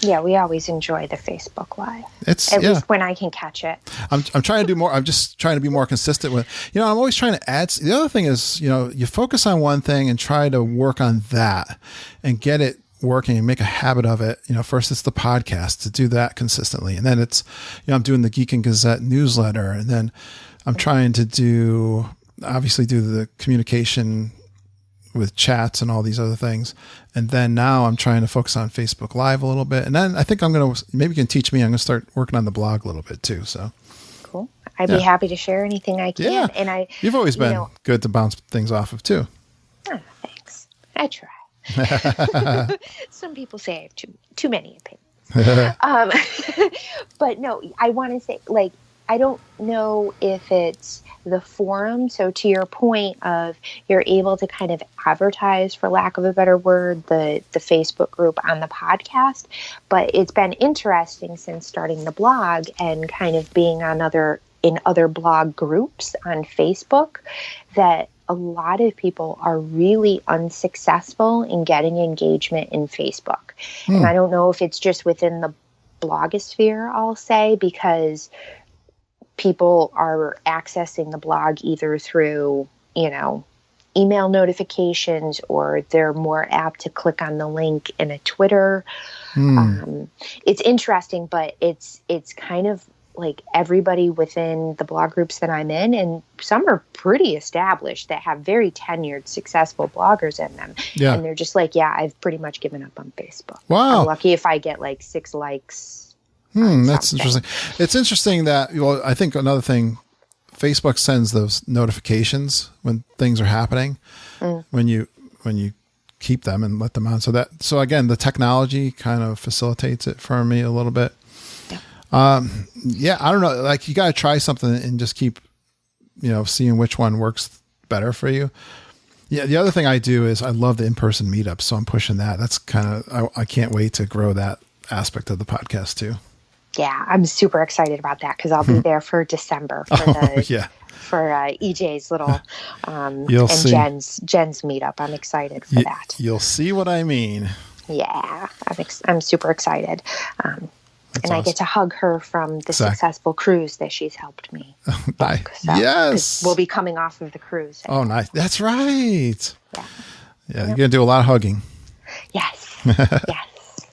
Yeah, we always enjoy the Facebook Live. At least when I can catch it. I'm trying to do more. I'm just trying to be more consistent with, I'm always trying to add. The other thing is, you focus on one thing and try to work on that and get it working and make a habit of it. First it's the podcast, to do that consistently. And then it's, I'm doing the Geekin Gazette newsletter. And then I'm trying to obviously do the communication with chats and all these other things. And then now I'm trying to focus on Facebook Live a little bit. And then I think maybe you can teach me. I'm going to start working on the blog a little bit too. So cool. I'd be happy to share anything I can. Yeah. And you've always been good to bounce things off of too. Oh, thanks. I try. Some people say I have too many opinions. But no, I want to say, like, I don't know if it's the forum. So to your point of you're able to kind of advertise, for lack of a better word, the Facebook group on the podcast. But it's been interesting since starting the blog and kind of being in other blog groups on Facebook that a lot of people are really unsuccessful in getting engagement in Facebook. And I don't know if it's just within the blogosphere, I'll say, because people are accessing the blog either through, email notifications, or they're more apt to click on the link in a Twitter. It's interesting, but it's kind of like everybody within the blog groups that I'm in, and some are pretty established that have very tenured, successful bloggers in them. Yeah. And they're just like, I've pretty much given up on Facebook. Wow. I'm lucky if I get like 6 likes. That's interesting. It's interesting that, I think another thing, Facebook sends those notifications when things are happening, when you keep them and let them on. So again, the technology kind of facilitates it for me a little bit. I don't know. Like, you got to try something and just keep, seeing which one works better for you. Yeah. The other thing I do is I love the in-person meetups. So I'm pushing that. That's kind of, I can't wait to grow that aspect of the podcast too. Yeah. I'm super excited about that because I'll be there for December for EJ's little, and Jen's meetup. I'm excited for that. You'll see what I mean. Yeah. I'm super excited. And awesome. I get to hug her from the successful cruise that she's helped me book. So, yes. We'll be coming off of the cruise. Oh, nice. That's right. Yeah. You're going to do a lot of hugging. Yes. Yes.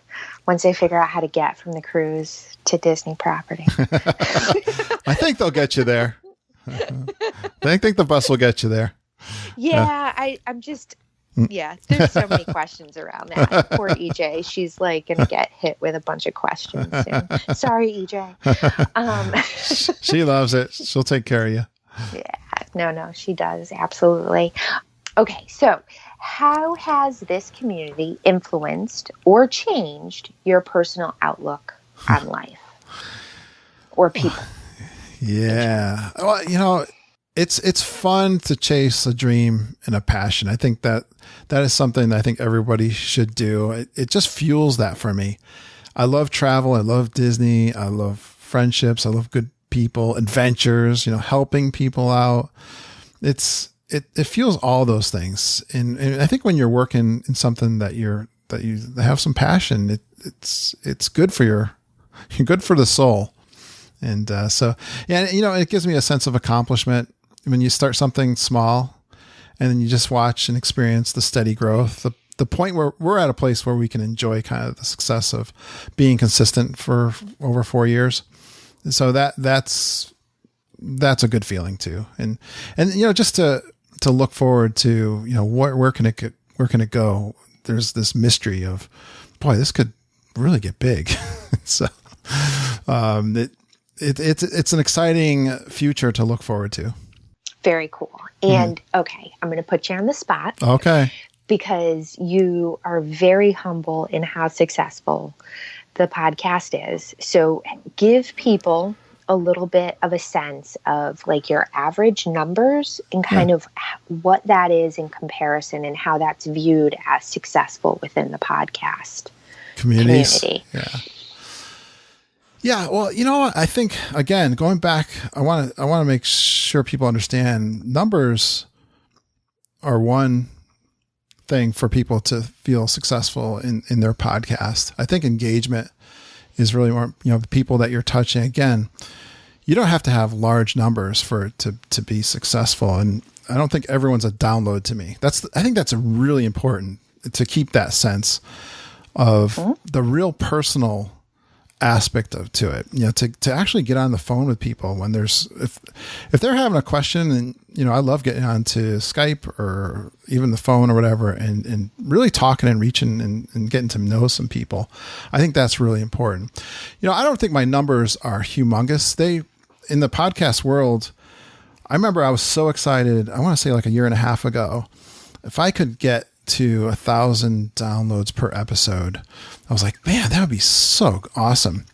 Once they figure out how to get from the cruise to Disney property. I think they'll get you there. I think the bus will get you there. Yeah. I'm just... Yeah, there's so many questions around that. Poor EJ. She's like going to get hit with a bunch of questions soon. Sorry, EJ. She loves it. She'll take care of you. Yeah, no, she does. Absolutely. Okay, so how has this community influenced or changed your personal outlook on life or people? Yeah. Well, it's fun to chase a dream and a passion. I think that is something that I think everybody should do. It just fuels that for me. I love travel. I love Disney. I love friendships. I love good people, adventures, helping people out. It fuels all those things. And I think when you're working in something that you have some passion, it's good for you're good for the soul. And it gives me a sense of accomplishment when you start something small and then you just watch and experience the steady growth, the point where we're at a place where we can enjoy kind of the success of being consistent for over 4 years. And so that's a good feeling too. And just to look forward to, where can it go? There's this mystery of, boy, this could really get big. So, it's an exciting future to look forward to. Very cool. And okay, I'm going to put you on the spot. Okay. Because you are very humble in how successful the podcast is. So give people a little bit of a sense of like your average numbers and kind of what that is in comparison and how that's viewed as successful within the podcast community. Yeah. Yeah, well, I think again, going back, I want to make sure people understand numbers are one thing for people to feel successful in their podcast. I think engagement is really more, the people that you're touching. Again, you don't have to have large numbers for it to be successful. And I don't think everyone's a download to me. I think that's really important to keep that sense of the real personal aspect to it, to actually get on the phone with people when if they're having a question, and, I love getting onto Skype or even the phone or whatever, and really talking and reaching and getting to know some people. I think that's really important. I don't think my numbers are humongous. In the podcast world, I remember I was so excited. I want to say like a year and a half ago, if I could get to 1,000 downloads per episode, I was like, man, that would be so awesome.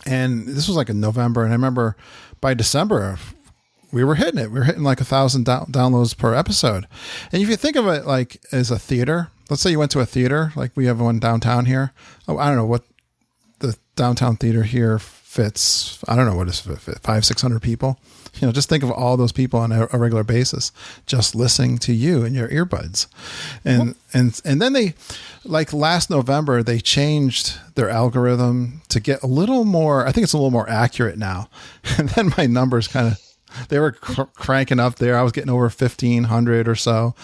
And this was like in November. And I remember by December, we were hitting it. We were hitting like 1,000 downloads per episode. And if you think of it like as a theater, let's say you went to a theater, like we have one downtown here. Oh, I don't know what the downtown theater here fits. I don't know what is 500-600 people. Just think of all those people on a regular basis, just listening to you and your earbuds. And then they, like last November, they changed their algorithm to get a little more, I think it's a little more accurate now. And then my numbers they were cranking up there. I was getting over 1,500 or so.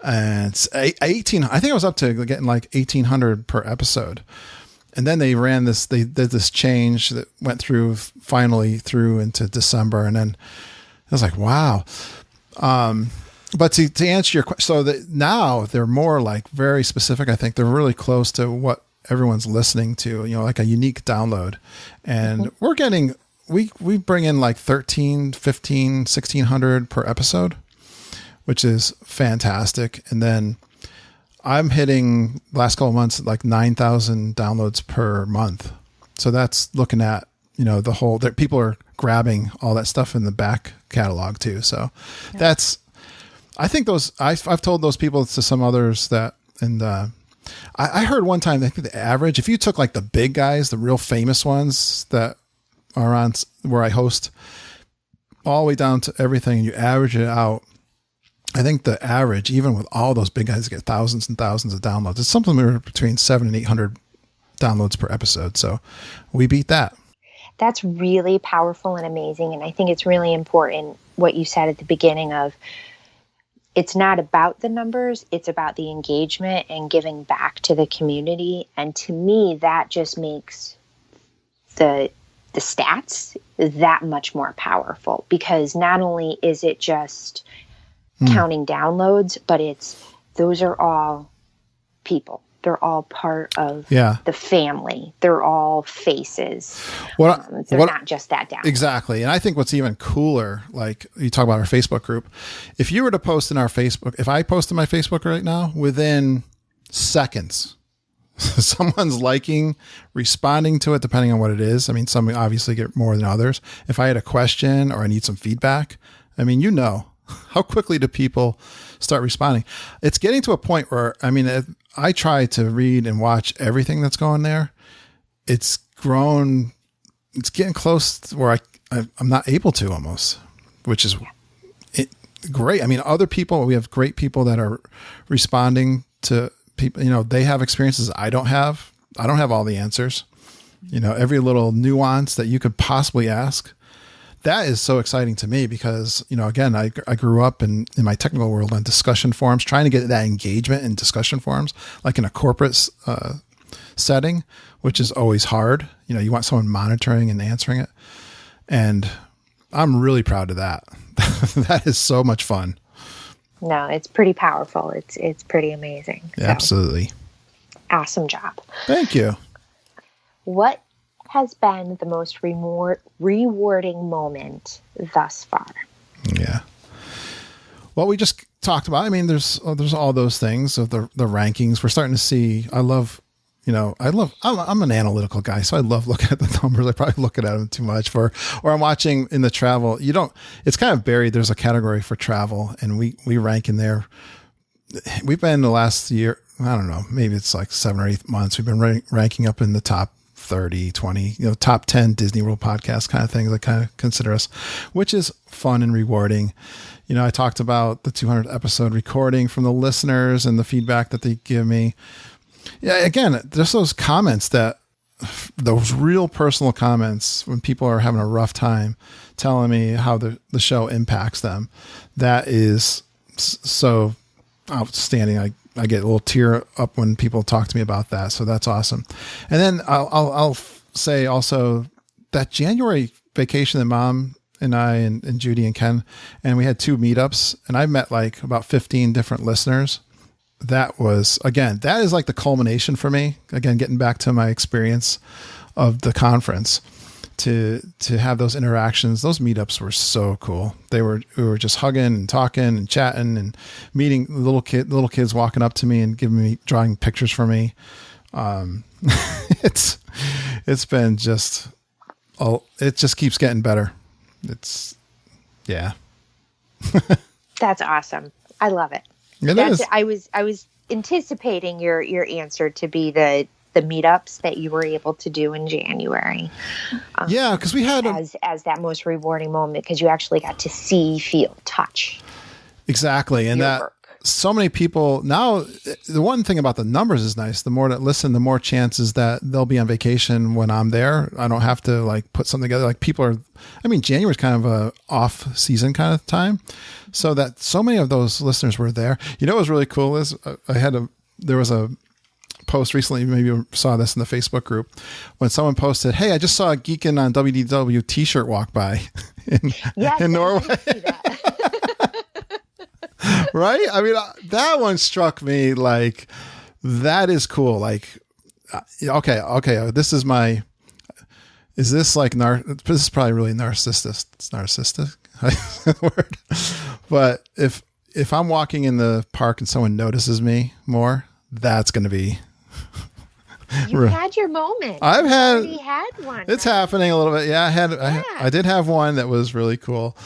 And it's 18, I think I was up to getting like 1,800 per episode. And then they did this change that went finally through into December. And then I was like, wow. But to answer your question, so that now they're more like very specific. I think they're really close to what everyone's listening to, like a unique download. And we're getting, we bring in like 1,300, 1,500, 1,600 per episode, which is fantastic. And then I'm hitting last couple of months like 9,000 downloads per month. So that's looking at, the whole, that people are grabbing all that stuff in the back catalog too. So I think I've told those people to some others that, and I heard one time, I think the average, if you took like the big guys, the real famous ones that are on where I host, all the way down to everything, and you average it out, I think the average, even with all those big guys, get thousands and thousands of downloads. It's something between 700 and 800 downloads per episode. So we beat that. That's really powerful and amazing. And I think it's really important what you said at the beginning of, it's not about the numbers, it's about the engagement and giving back to the community. And to me, that just makes the stats that much more powerful, because not only is it just counting downloads, but those are all people. They're all part of the family. They're all faces. They're not just that download. Exactly. And I think what's even cooler, like you talk about our Facebook group, if you were to post in our Facebook, if I post in my Facebook right now, within seconds, someone's liking, responding to it, depending on what it is. I mean, some obviously get more than others. If I had a question or I need some feedback, I mean, how quickly do people start responding? It's getting to a point where, I mean, I try to read and watch everything that's going there. It's grown. It's getting close to where I'm not able to almost, which is great. I mean, other people, we have great people that are responding to people, they have experiences I don't have. I don't have all the answers, every little nuance that you could possibly ask. That is so exciting to me because, again, I grew up in my technical world on discussion forums, trying to get that engagement in discussion forums, like in a corporate setting, which is always hard. You want someone monitoring and answering it. And I'm really proud of that. That is so much fun. No, it's pretty powerful. It's pretty amazing. Yeah, absolutely. Awesome job. Thank you. What has been the most rewarding moment thus far? Yeah. Well, we just talked about, I mean, there's all those things of the rankings. We're starting to see, I'm an analytical guy, so I love looking at the numbers. I probably look at them too much or I'm watching in the travel. It's kind of buried. There's a category for travel and we rank in there. We've been the last year, I don't know, maybe it's like 7 or 8 months. We've been ranking up in the top 30, 20, top 10 Disney World podcast kind of things that kind of consider us, which is fun and rewarding. I talked about the 200 episode recording from the listeners and the feedback that they give me. Yeah. Again, just those comments those real personal comments when people are having a rough time telling me how the show impacts them. That is so outstanding. I get a little tear up when people talk to me about that. So that's awesome. And then I'll say also that January vacation that Mom and I and Judy and Ken, and we had 2 meetups, and I met like about 15 different listeners. That was, again, that is like the culmination for me. Again, getting back to my experience of the conference, to have those interactions. Those meetups were so cool. We were just hugging and talking and chatting and meeting little kids walking up to me and drawing pictures for me. It's been just, it just keeps getting better. Yeah. That's awesome. I love it. It is. I was anticipating your answer to be the meetups that you were able to do in January. Yeah, because we had as that most rewarding moment, because you actually got to see, feel, touch. Exactly, and that work. So many people now. The one thing about the numbers is nice. The more that listen, the more chances that they'll be on vacation when I'm there. I don't have to like put something together. Like people are. I mean, January is kind of a off season kind of time, so that so many of those listeners were there. You know what was really cool is there was a post recently, maybe you saw this in the Facebook group, when someone posted, "Hey, I just saw a Geekin on WDW t-shirt walk by in Norway." Right? I mean, that one struck me like, that is cool. Like, okay. This is like, this is probably really narcissistic. It's narcissistic word. But if I'm walking in the park and someone notices me more, that's going to be. You've had your moment. I've already had one. It's happening a little bit. Yeah, I did have one that was really cool.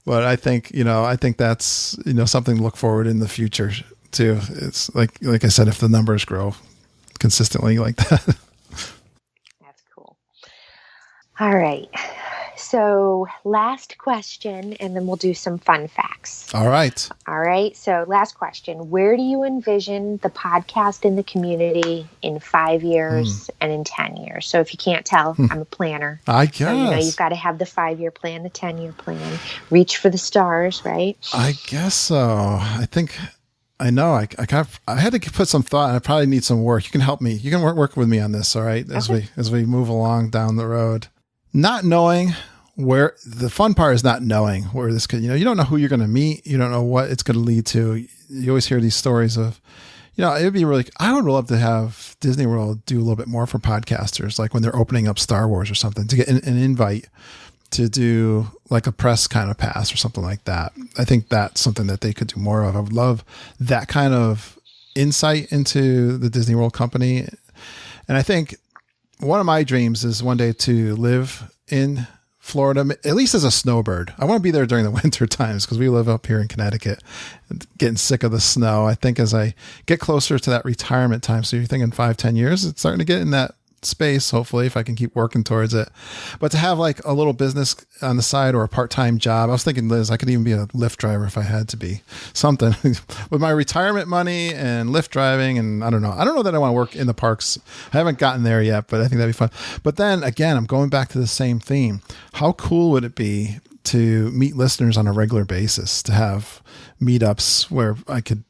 But I think that's, something to look forward in the future too. It's like I said, if the numbers grow consistently like that. That's cool. All right. So last question, and then we'll do some fun facts. All right. So last question. Where do you envision the podcast in the community in 5 years and in 10 years? So if you can't tell, I'm a planner. I guess. So, you've got to have the 5-year plan, the 10-year plan. Reach for the stars, right? I guess so. I think I know. I had to put some thought, and I probably need some work. You can help me. You can work with me on this, all right? As we move along down the road. Not knowing where, the fun part is not knowing where this could, you don't know who you're going to meet. You don't know what it's going to lead to. You always hear these stories of, it would be really, I would love to have Disney World do a little bit more for podcasters, like when they're opening up Star Wars or something, to get an invite to do like a press kind of pass or something like that. I think that's something that they could do more of. I would love that kind of insight into the Disney World company. And I think one of my dreams is one day to live in Florida, at least as a snowbird. I want to be there during the winter times because we live up here in Connecticut, getting sick of the snow. I think as I get closer to that retirement time, so you're thinking 5-10 years, it's starting to get in that space, hopefully, if I can keep working towards it. But to have like a little business on the side or a part-time job, I was thinking, Liz, I could even be a Lyft driver if I had to be something with my retirement money and Lyft driving. And I don't know that I want to work in the parks. I haven't gotten there yet, but I think that'd be fun. But then again, I'm going back to the same theme. How cool would it be to meet listeners on a regular basis, to have meetups where I could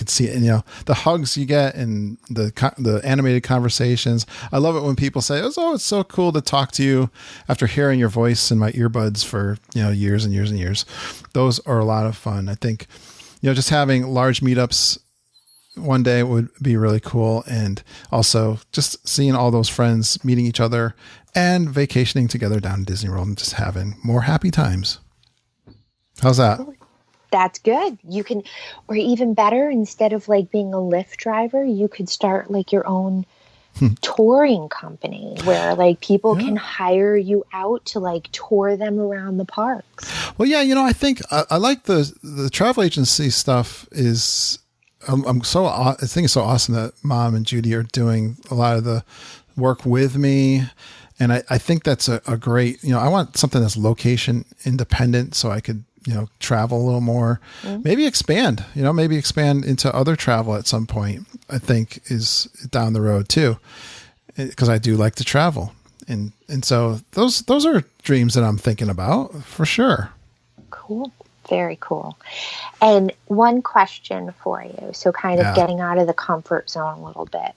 see it, and the hugs you get and the animated conversations. I love it when people say, "Oh, it's so cool to talk to you after hearing your voice in my earbuds for years and years and years." Those are a lot of fun. I think just having large meetups one day would be really cool, and also just seeing all those friends meeting each other and vacationing together down in Disney World and just having more happy times. How's that? That's good. You can, or even better, instead of like being a Lyft driver, you could start like your own touring company where like people can hire you out to like tour them around the parks. Well, yeah, I think I like the travel agency stuff is, I think it's so awesome that Mom and Judy are doing a lot of the work with me. And I think that's a great, I want something that's location independent so I could, travel a little more, maybe expand into other travel at some point, I think is down the road too, because I do like to travel. And so those are dreams that I'm thinking about for sure. Cool. Very cool. And one question for you. So kind of getting out of the comfort zone a little bit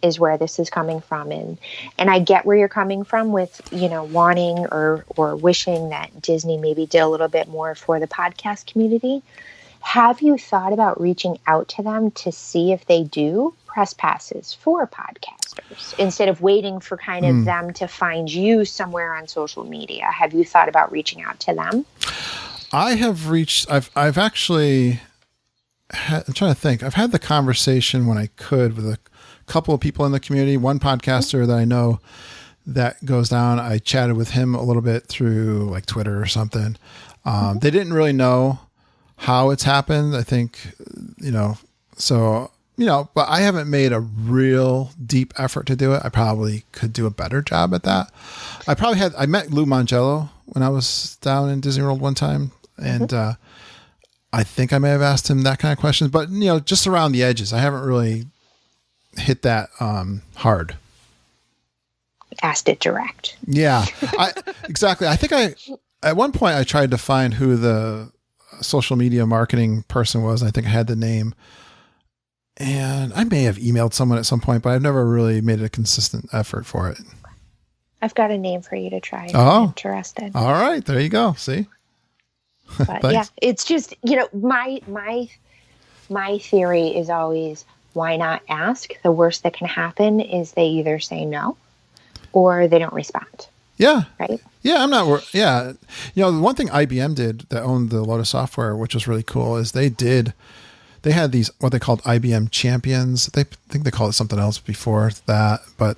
is where this is coming from. And I get where you're coming from with, wanting or wishing that Disney maybe did a little bit more for the podcast community. Have you thought about reaching out to them to see if they do press passes for podcasters instead of waiting for kind of them to find you somewhere on social media? Have you thought about reaching out to them? I have reached, I've actually I'm trying to think. I've had the conversation when I could with a couple of people in the community. One podcaster that I know that goes down, I chatted with him a little bit through like Twitter or something. They didn't really know how it's happened. I think, but I haven't made a real deep effort to do it. I probably could do a better job at that. I met Lou Mangello when I was down in Disney World one time. And, I think I may have asked him that kind of questions, but just around the edges, I haven't really hit that, hard. Asked it direct. Yeah, exactly. I think at one point I tried to find who the social media marketing person was. I think I had the name, and I may have emailed someone at some point, but I've never really made a consistent effort for it. I've got a name for you to try if you're interested. All right. There you go. See? But yeah, it's just, my theory is always, why not ask? The worst that can happen is they either say no or they don't respond. Yeah. Right. Yeah. I'm not, yeah. The one thing IBM did that owned the Lotus software, which was really cool, is they had these, what they called IBM champions. They think they called it something else before that, but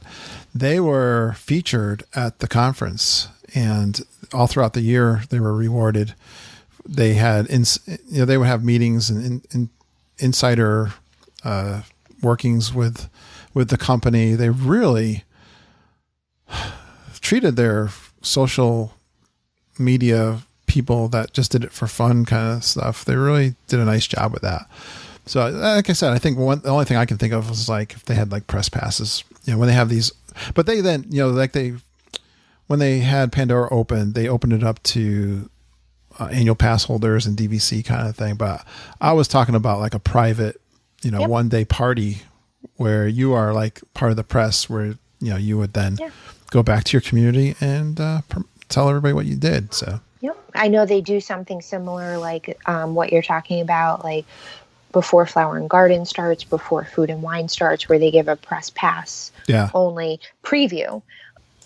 they were featured at the conference, and all throughout the year they were rewarded. They had, they would have meetings and insider workings with the company. They really treated their social media people that just did it for fun kind of stuff. They really did a nice job with that. So like I said, I think the only thing I can think of was like if they had like press passes, when they have these, but they then, when they had Pandora open, they opened it up to annual pass holders and DVC kind of thing. But I was talking about like a private, one day party where you are like part of the press, where, you would then go back to your community and tell everybody what you did. So, yep. I know they do something similar, like what you're talking about, like before Flower and Garden starts, before Food and Wine starts, where they give a press pass only preview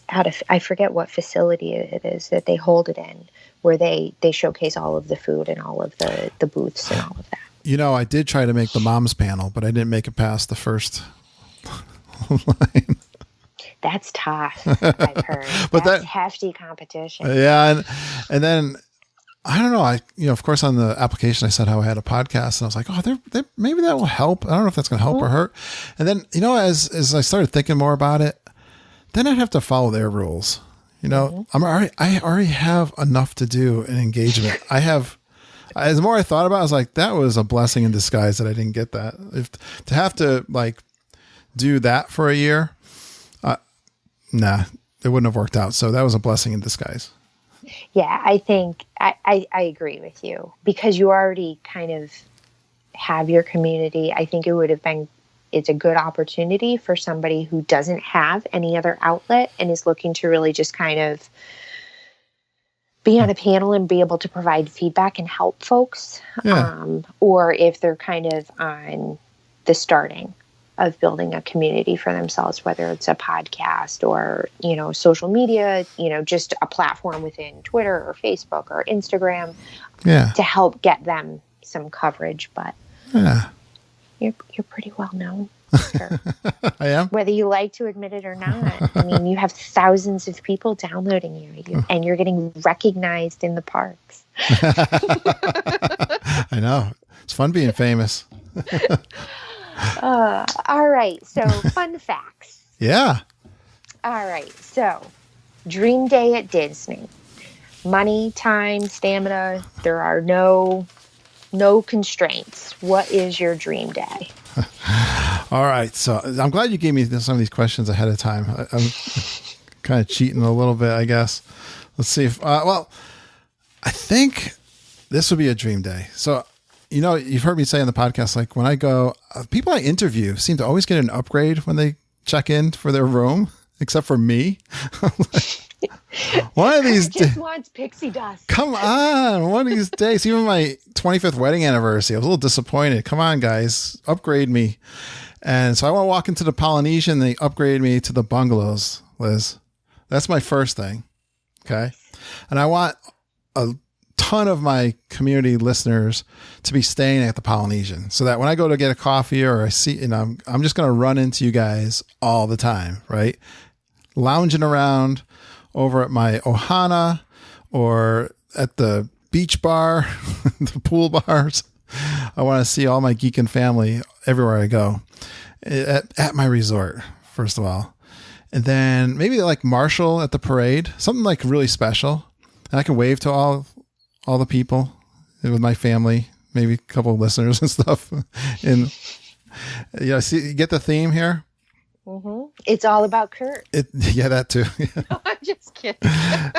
I forget what facility it is that they hold it in, where they showcase all of the food and all of the booths and all of that. I did try to make the moms panel, but I didn't make it past the first line. That's tough, I've heard. But that's hefty competition. Yeah, and then I don't know. Of course, on the application I said how I had a podcast, and I was like, maybe that will help. I don't know if that's going to help or hurt. And then as I started thinking more about it, then I'd have to follow their rules. I already have enough to do in engagement. As more I thought about it, I was like, that was a blessing in disguise that I didn't get that. If to have to like do that for a year, it wouldn't have worked out. So that was a blessing in disguise. Yeah, I think I agree with you, because you already kind of have your community. I think it's a good opportunity for somebody who doesn't have any other outlet and is looking to really just kind of be on a panel and be able to provide feedback and help folks. Yeah. Or if they're kind of on the starting of building a community for themselves, whether it's a podcast or, social media, just a platform within Twitter or Facebook or Instagram to help get them some coverage. But you're pretty well known. Sure. I am. Whether you like to admit it or not. I mean, you have thousands of people downloading you and you're getting recognized in the parks. I know. It's fun being famous. All right. So fun facts. Yeah. All right. So dream day at Disney. Money, time, stamina. There are no constraints. What is your dream day? All right. So I'm glad you gave me some of these questions ahead of time. I'm kind of cheating a little bit, I guess. Let's see if, I think this would be a dream day. So, you've heard me say on the podcast, like when I go, people I interview seem to always get an upgrade when they check in for their room, except for me. One of these just wants pixie dust. Come on, one of these days. Even my 25th wedding anniversary, I was a little disappointed. Come on, guys, upgrade me. And so I want to walk into the Polynesian. They upgrade me to the bungalows, Liz. That's my first thing. Okay. And I want a ton of my community listeners to be staying at the Polynesian so that when I go to get a coffee or I see, I'm just going to run into you guys all the time, right? Lounging around over at my Ohana or at the beach bar, the pool bars. I want to see all my Geekin family everywhere I go at my resort, first of all. And then maybe like Marshall at the parade, something like really special. And I can wave to all the people with my family, maybe a couple of listeners and stuff. And see, you get the theme here? Mm-hmm. It's all about Kurt. Yeah, that too. No, I'm just kidding.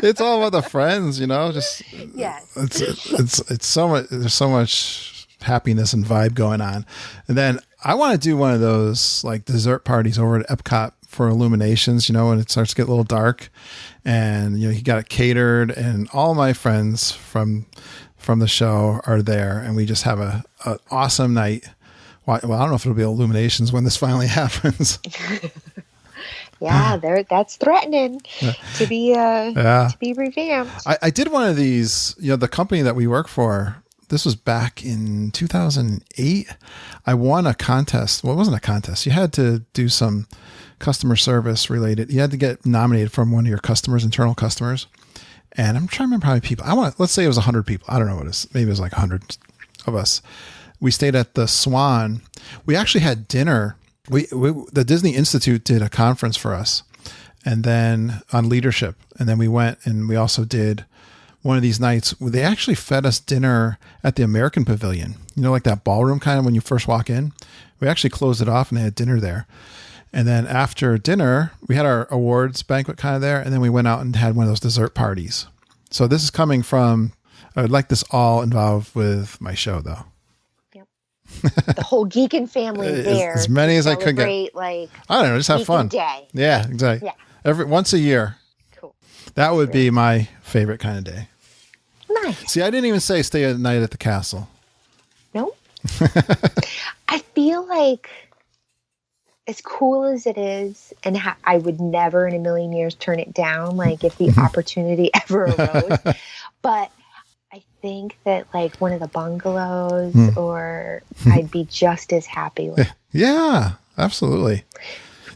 It's all about the friends, just yes. It's so much. There's so much happiness and vibe going on. And then I want to do one of those like dessert parties over at Epcot for illuminations, when it starts to get a little dark, and you got it catered, and all my friends from the show are there, and we just have an awesome night. Well, I don't know if it'll be illuminations when this finally happens. Yeah, that's threatening to be revamped. I did one of these. The company that we work for. This was back in 2008. I won a contest. Well, it wasn't a contest. You had to do some customer service related. You had to get nominated from one of your customers, internal customers. And I'm trying to remember how many people. Let's say it was 100 people. I don't know what it is. Maybe it was like 100 of us. We stayed at the Swan. We actually had dinner. The Disney Institute did a conference for us, and then on leadership. And then we went and we also did one of these nights. They actually fed us dinner at the American Pavilion. Like that ballroom kind of when you first walk in. We actually closed it off and they had dinner there. And then after dinner, we had our awards banquet kind of there. And then we went out and had one of those dessert parties. So this is coming from, I would like this all involved with my show though. The whole Geekin family there. As many as I could get. Like, I don't know, just have Geekin fun. Day. Yeah, exactly. Yeah. Once a year. Cool. That would be my favorite kind of day. Nice. See, I didn't even say stay at night at the castle. Nope. I feel like as cool as it is, and I would never in a million years turn it down, like if the opportunity ever arose. But I think that like one of the bungalows or I'd be just as happy with. Yeah, absolutely.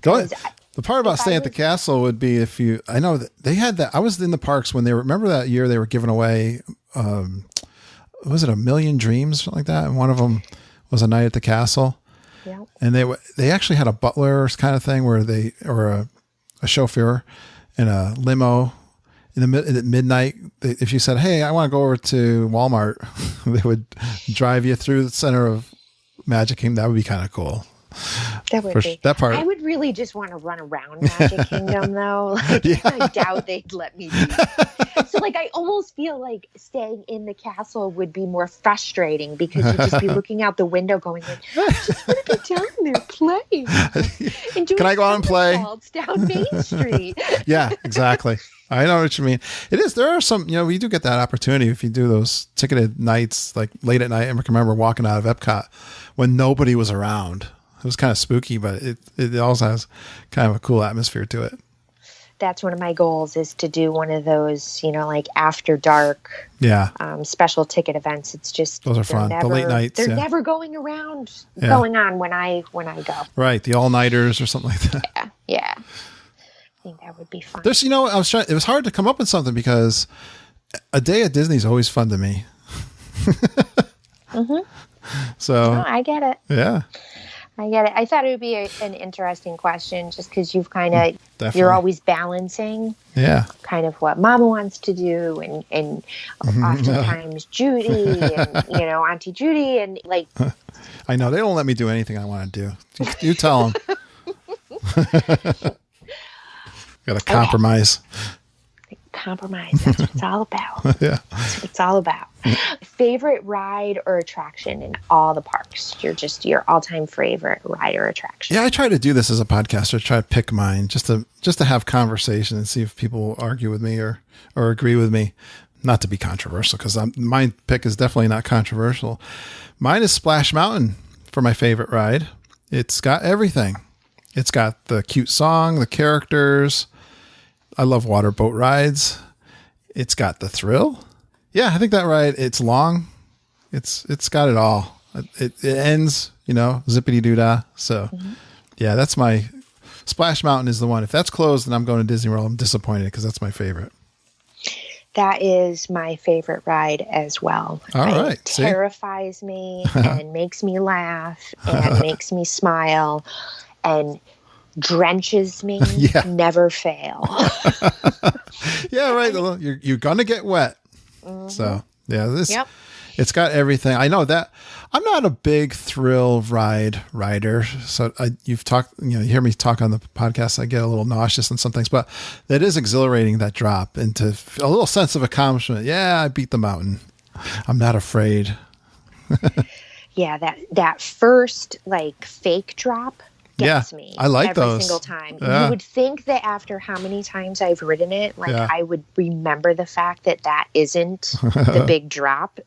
The part about staying at the castle would be I know that they had that. I was in the parks when remember that year they were giving away, was it A Million Dreams, something like that? And one of them was a night at the castle. Yeah. And they actually had a butler kind of thing where or a chauffeur in a limo at midnight. If you said, "Hey, I want to go over to Walmart," they would drive you through the center of Magic Kingdom. That would be kind of cool. That would be. That part. I would really just want to run around Magic Kingdom though. Like, yeah. I doubt they'd let me do that. So like I almost feel like staying in the castle would be more frustrating because you'd just be looking out the window going like, I just want to be down there playing. And doing Can I go out and play? Down Main Street. Yeah, exactly. I know what you mean. It is. There are some, we do get that opportunity if you do those ticketed nights, like late at night. I can remember walking out of Epcot when nobody was around. It was kind of spooky, but it also has kind of a cool atmosphere to it. That's one of my goals is to do one of those, like after dark, special ticket events. It's just those are fun. The late nights. They're never going on when I go. Right, the all nighters or something like that. Yeah. I think that would be fun. There's, it was hard to come up with something because a day at Disney is always fun to me. Mm-hmm. So no, I get it. Yeah. I get it. I thought it would be an interesting question just because you've you're always balancing kind of what Mama wants to do and oftentimes Judy and, Auntie Judy and like. I know. They don't let me do anything I want to do. You tell them. Got to compromise. Compromise. That's what it's all about. Yeah. That's what it's all about. Favorite ride or attraction in all the parks? Your all-time favorite ride or attraction. Yeah, I try to do this as a podcaster. Try to pick mine just to have conversation and see if people will argue with me or agree with me. Not to be controversial, because my pick is definitely not controversial. Mine is Splash Mountain for my favorite ride. It's got everything. It's got the cute song, the characters. I love water boat rides. It's got the thrill. Yeah, I think that ride, it's long. It's got it all. It ends, zippity doo dah. So yeah, that's my Splash Mountain is the one. If that's closed and I'm going to Disney World, I'm disappointed because that's my favorite. That is my favorite ride as well. All right. It terrifies me and makes me laugh and makes me smile and drenches me. Yeah. Never fail. Yeah, right. You're going to get wet. So yeah, it's got everything. I know that I'm not a big thrill rider. So you hear me talk on the podcast. I get a little nauseous on some things, but it is exhilarating, that drop into a little sense of accomplishment. Yeah, I beat the mountain. I'm not afraid. Yeah. That first fake drop gets me. I like every those single time. Yeah. You would think that after how many times I've ridden it, I would remember the fact that isn't the big drop.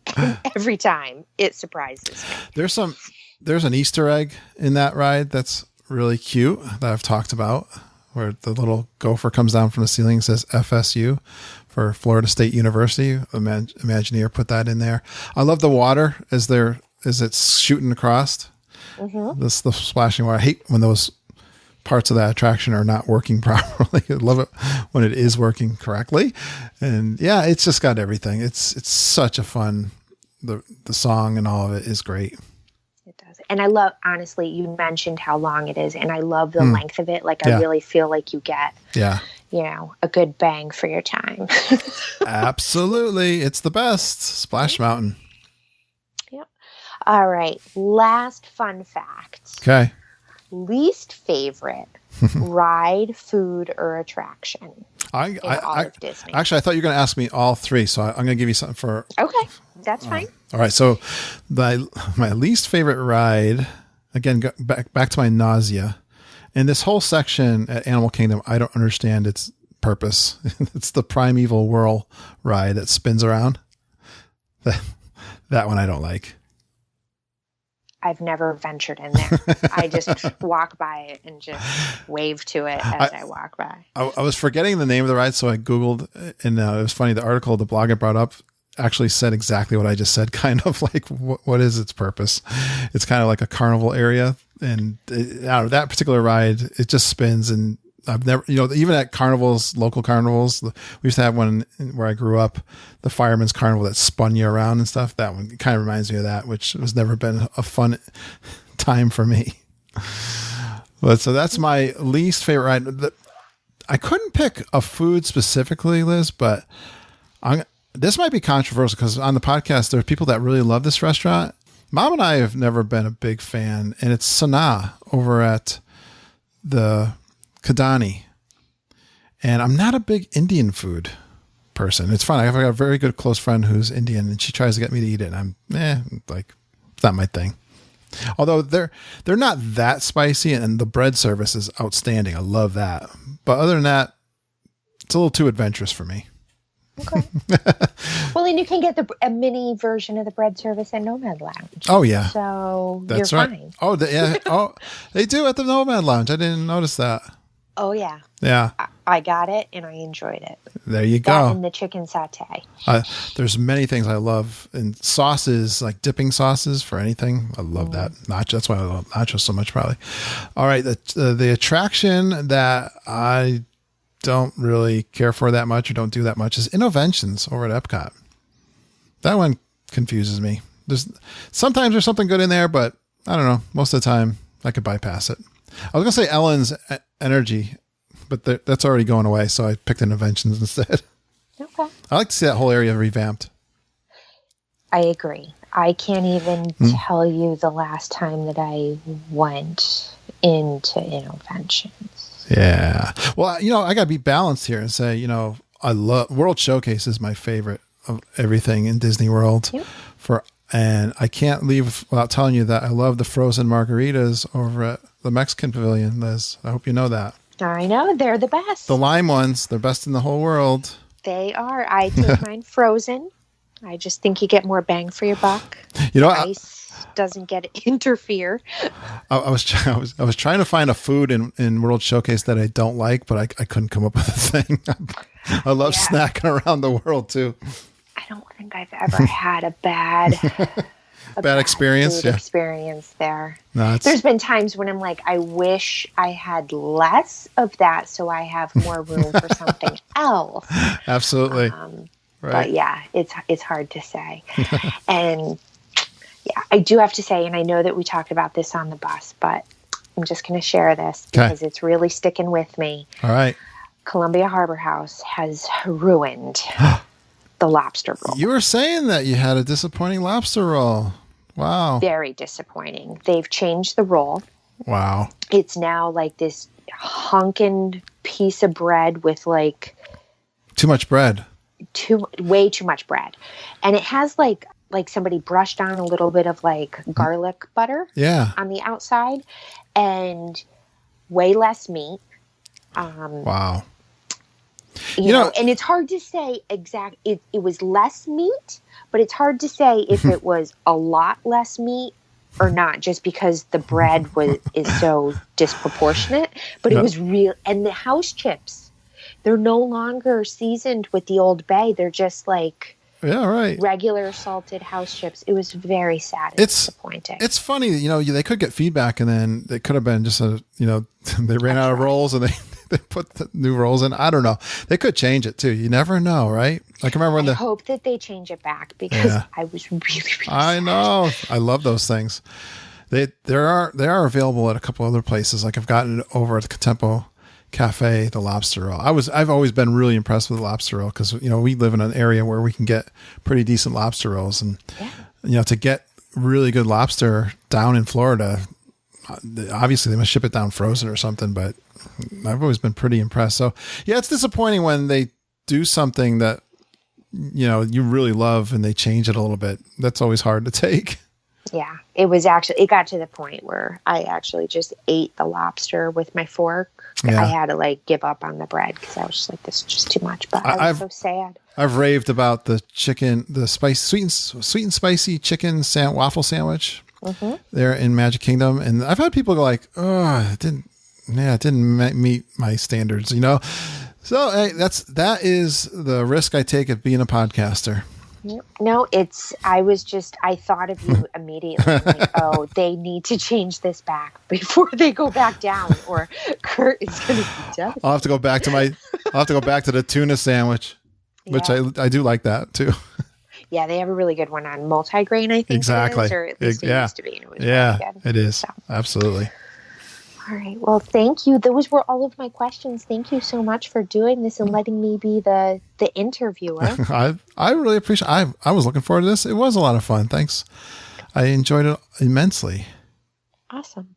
Every time it surprises me. There's an Easter egg in that ride that's really cute that I've talked about, where the little gopher comes down from the ceiling and says FSU for Florida State University. Imagineer put that in there. I love the water as it's shooting across. The splashing water. I hate when those parts of that attraction are not working properly. I love it when it is working correctly. And yeah, it's just got everything. It's such a fun, the song and all of it is great. It does. And I love, honestly, you mentioned how long it is, and I love the length of it. I really feel like you get, a good bang for your time. Absolutely. It's the best. Splash Mountain. All right. Last fun fact. Okay. Least favorite ride, food, or attraction in all of Disney. Actually, I thought you were going to ask me all three, so I'm going to give you something for... Okay. That's fine. All right. So my least favorite ride, again, back to my nausea. And this whole section at Animal Kingdom, I don't understand its purpose. It's the Primeval Whirl ride that spins around. That one I don't like. I've never ventured in there. I just walk by it and just wave to it as I walk by. I was forgetting the name of the ride, so I Googled, and it was funny. The article, the blog I brought up, actually said exactly what I just said, kind of like what is its purpose. It's kind of like a carnival area, and that particular ride, it just spins, and I've never, even at carnivals, local carnivals, we used to have one where I grew up, the Fireman's Carnival that spun you around and stuff. That one kind of reminds me of that, which has never been a fun time for me. But so that's my least favorite ride. I couldn't pick a food specifically, Liz, but this might be controversial because on the podcast, there are people that really love this restaurant. Mom and I have never been a big fan, and it's Sanaa over at the Kadani. And I'm not a big Indian food person. It's fun. I've got a very good close friend who's Indian, and she tries to get me to eat it. And it's not my thing. Although they're not that spicy, and the bread service is outstanding. I love that. But other than that, it's a little too adventurous for me. Okay. Well, then you can get a mini version of the bread service at Nomad Lounge. Oh yeah. So that's you're right. fine. Oh, they do at the Nomad Lounge. I didn't notice that. Oh yeah. Yeah. I got it and I enjoyed it. There you go. That and the chicken satay. There's many things I love, and sauces, like dipping sauces for anything. I love that. Nachos. That's why I love nachos so much, probably. All right. The attraction that I don't really care for that much or don't do that much is Innoventions over at Epcot. That one confuses me. Sometimes there's something good in there, but I don't know. Most of the time I could bypass it. I was going to say Ellen's Energy, but that's already going away. So I picked Innoventions instead. Okay. I like to see that whole area revamped. I agree. I can't even tell you the last time that I went into Innoventions. Yeah. Well, I got to be balanced here and say, I love World Showcase is my favorite of everything in Disney World. Yep. And I can't leave without telling you that I love the frozen margaritas over at the Mexican Pavilion, Liz. I hope you know that. I know. They're the best. The lime ones, they're best in the whole world. They are. I take mine frozen. I just think you get more bang for your buck. You know, ice doesn't get interfere. I was trying to find a food in World Showcase that I don't like, but I couldn't come up with a thing. I love snacking around the world too. I don't think I've ever had a bad experience. Food experience there. No, there's been times when I'm like, I wish I had less of that so I have more room for something else. Absolutely. Right. But yeah, it's hard to say. And yeah, I do have to say, and I know that we talked about this on the bus, but I'm just going to share this because it's really sticking with me. All right. Columbia Harbor House has ruined the lobster roll. You were saying that you had a disappointing lobster roll. Wow. Very disappointing. They've changed the roll. Wow. It's now like this hunkin' piece of bread with like too much bread. Way too much bread. And it has like somebody brushed on a little bit of like garlic butter on the outside and way less meat. Wow. You know, and it's hard to say it was less meat, but it's hard to say if it was a lot less meat or not, just because the bread is so disproportionate. But it was real. And the house chips, they're no longer seasoned with the Old Bay. They're just like regular salted house chips. It was very sad and disappointing. It's funny, you know, they could get feedback and then it could have been just they ran out of rolls and they put the new rolls in. I don't know. They could change it too. You never know, right? Like I remember when I hope that they change it back because I was really I sad. know. I love those things. They are available at a couple other places. Like I've gotten it over at the Contempo Cafe, the lobster roll. I've always been really impressed with the lobster roll because we live in an area where we can get pretty decent lobster rolls, and to get really good lobster down in Florida, obviously they must ship it down frozen or something. But I've always been pretty impressed. So yeah, it's disappointing when they do something that you really love and they change it a little bit. That's always hard to take. Yeah, it got to the point where I actually just ate the lobster with my fork. Yeah. I had to give up on the bread because I was just like, this is just too much. But I was so sad. I've raved about the chicken, the sweet and spicy chicken waffle sandwich there in Magic Kingdom, and I've had people go like, "Oh, it didn't meet my standards," So hey, that is the risk I take of being a podcaster. No, I thought of you immediately. Like, they need to change this back before they go back down, or Kurt is going to be dead. I'll have to go back to the tuna sandwich, which I do like that too. Yeah, they have a really good one on multigrain, I think. Exactly. It is, or at least it used to be. And it was really good. It is. So. Absolutely. All right. Well, thank you. Those were all of my questions. Thank you so much for doing this and letting me be the interviewer. I really appreciate it. I was looking forward to this. It was a lot of fun. Thanks. I enjoyed it immensely. Awesome.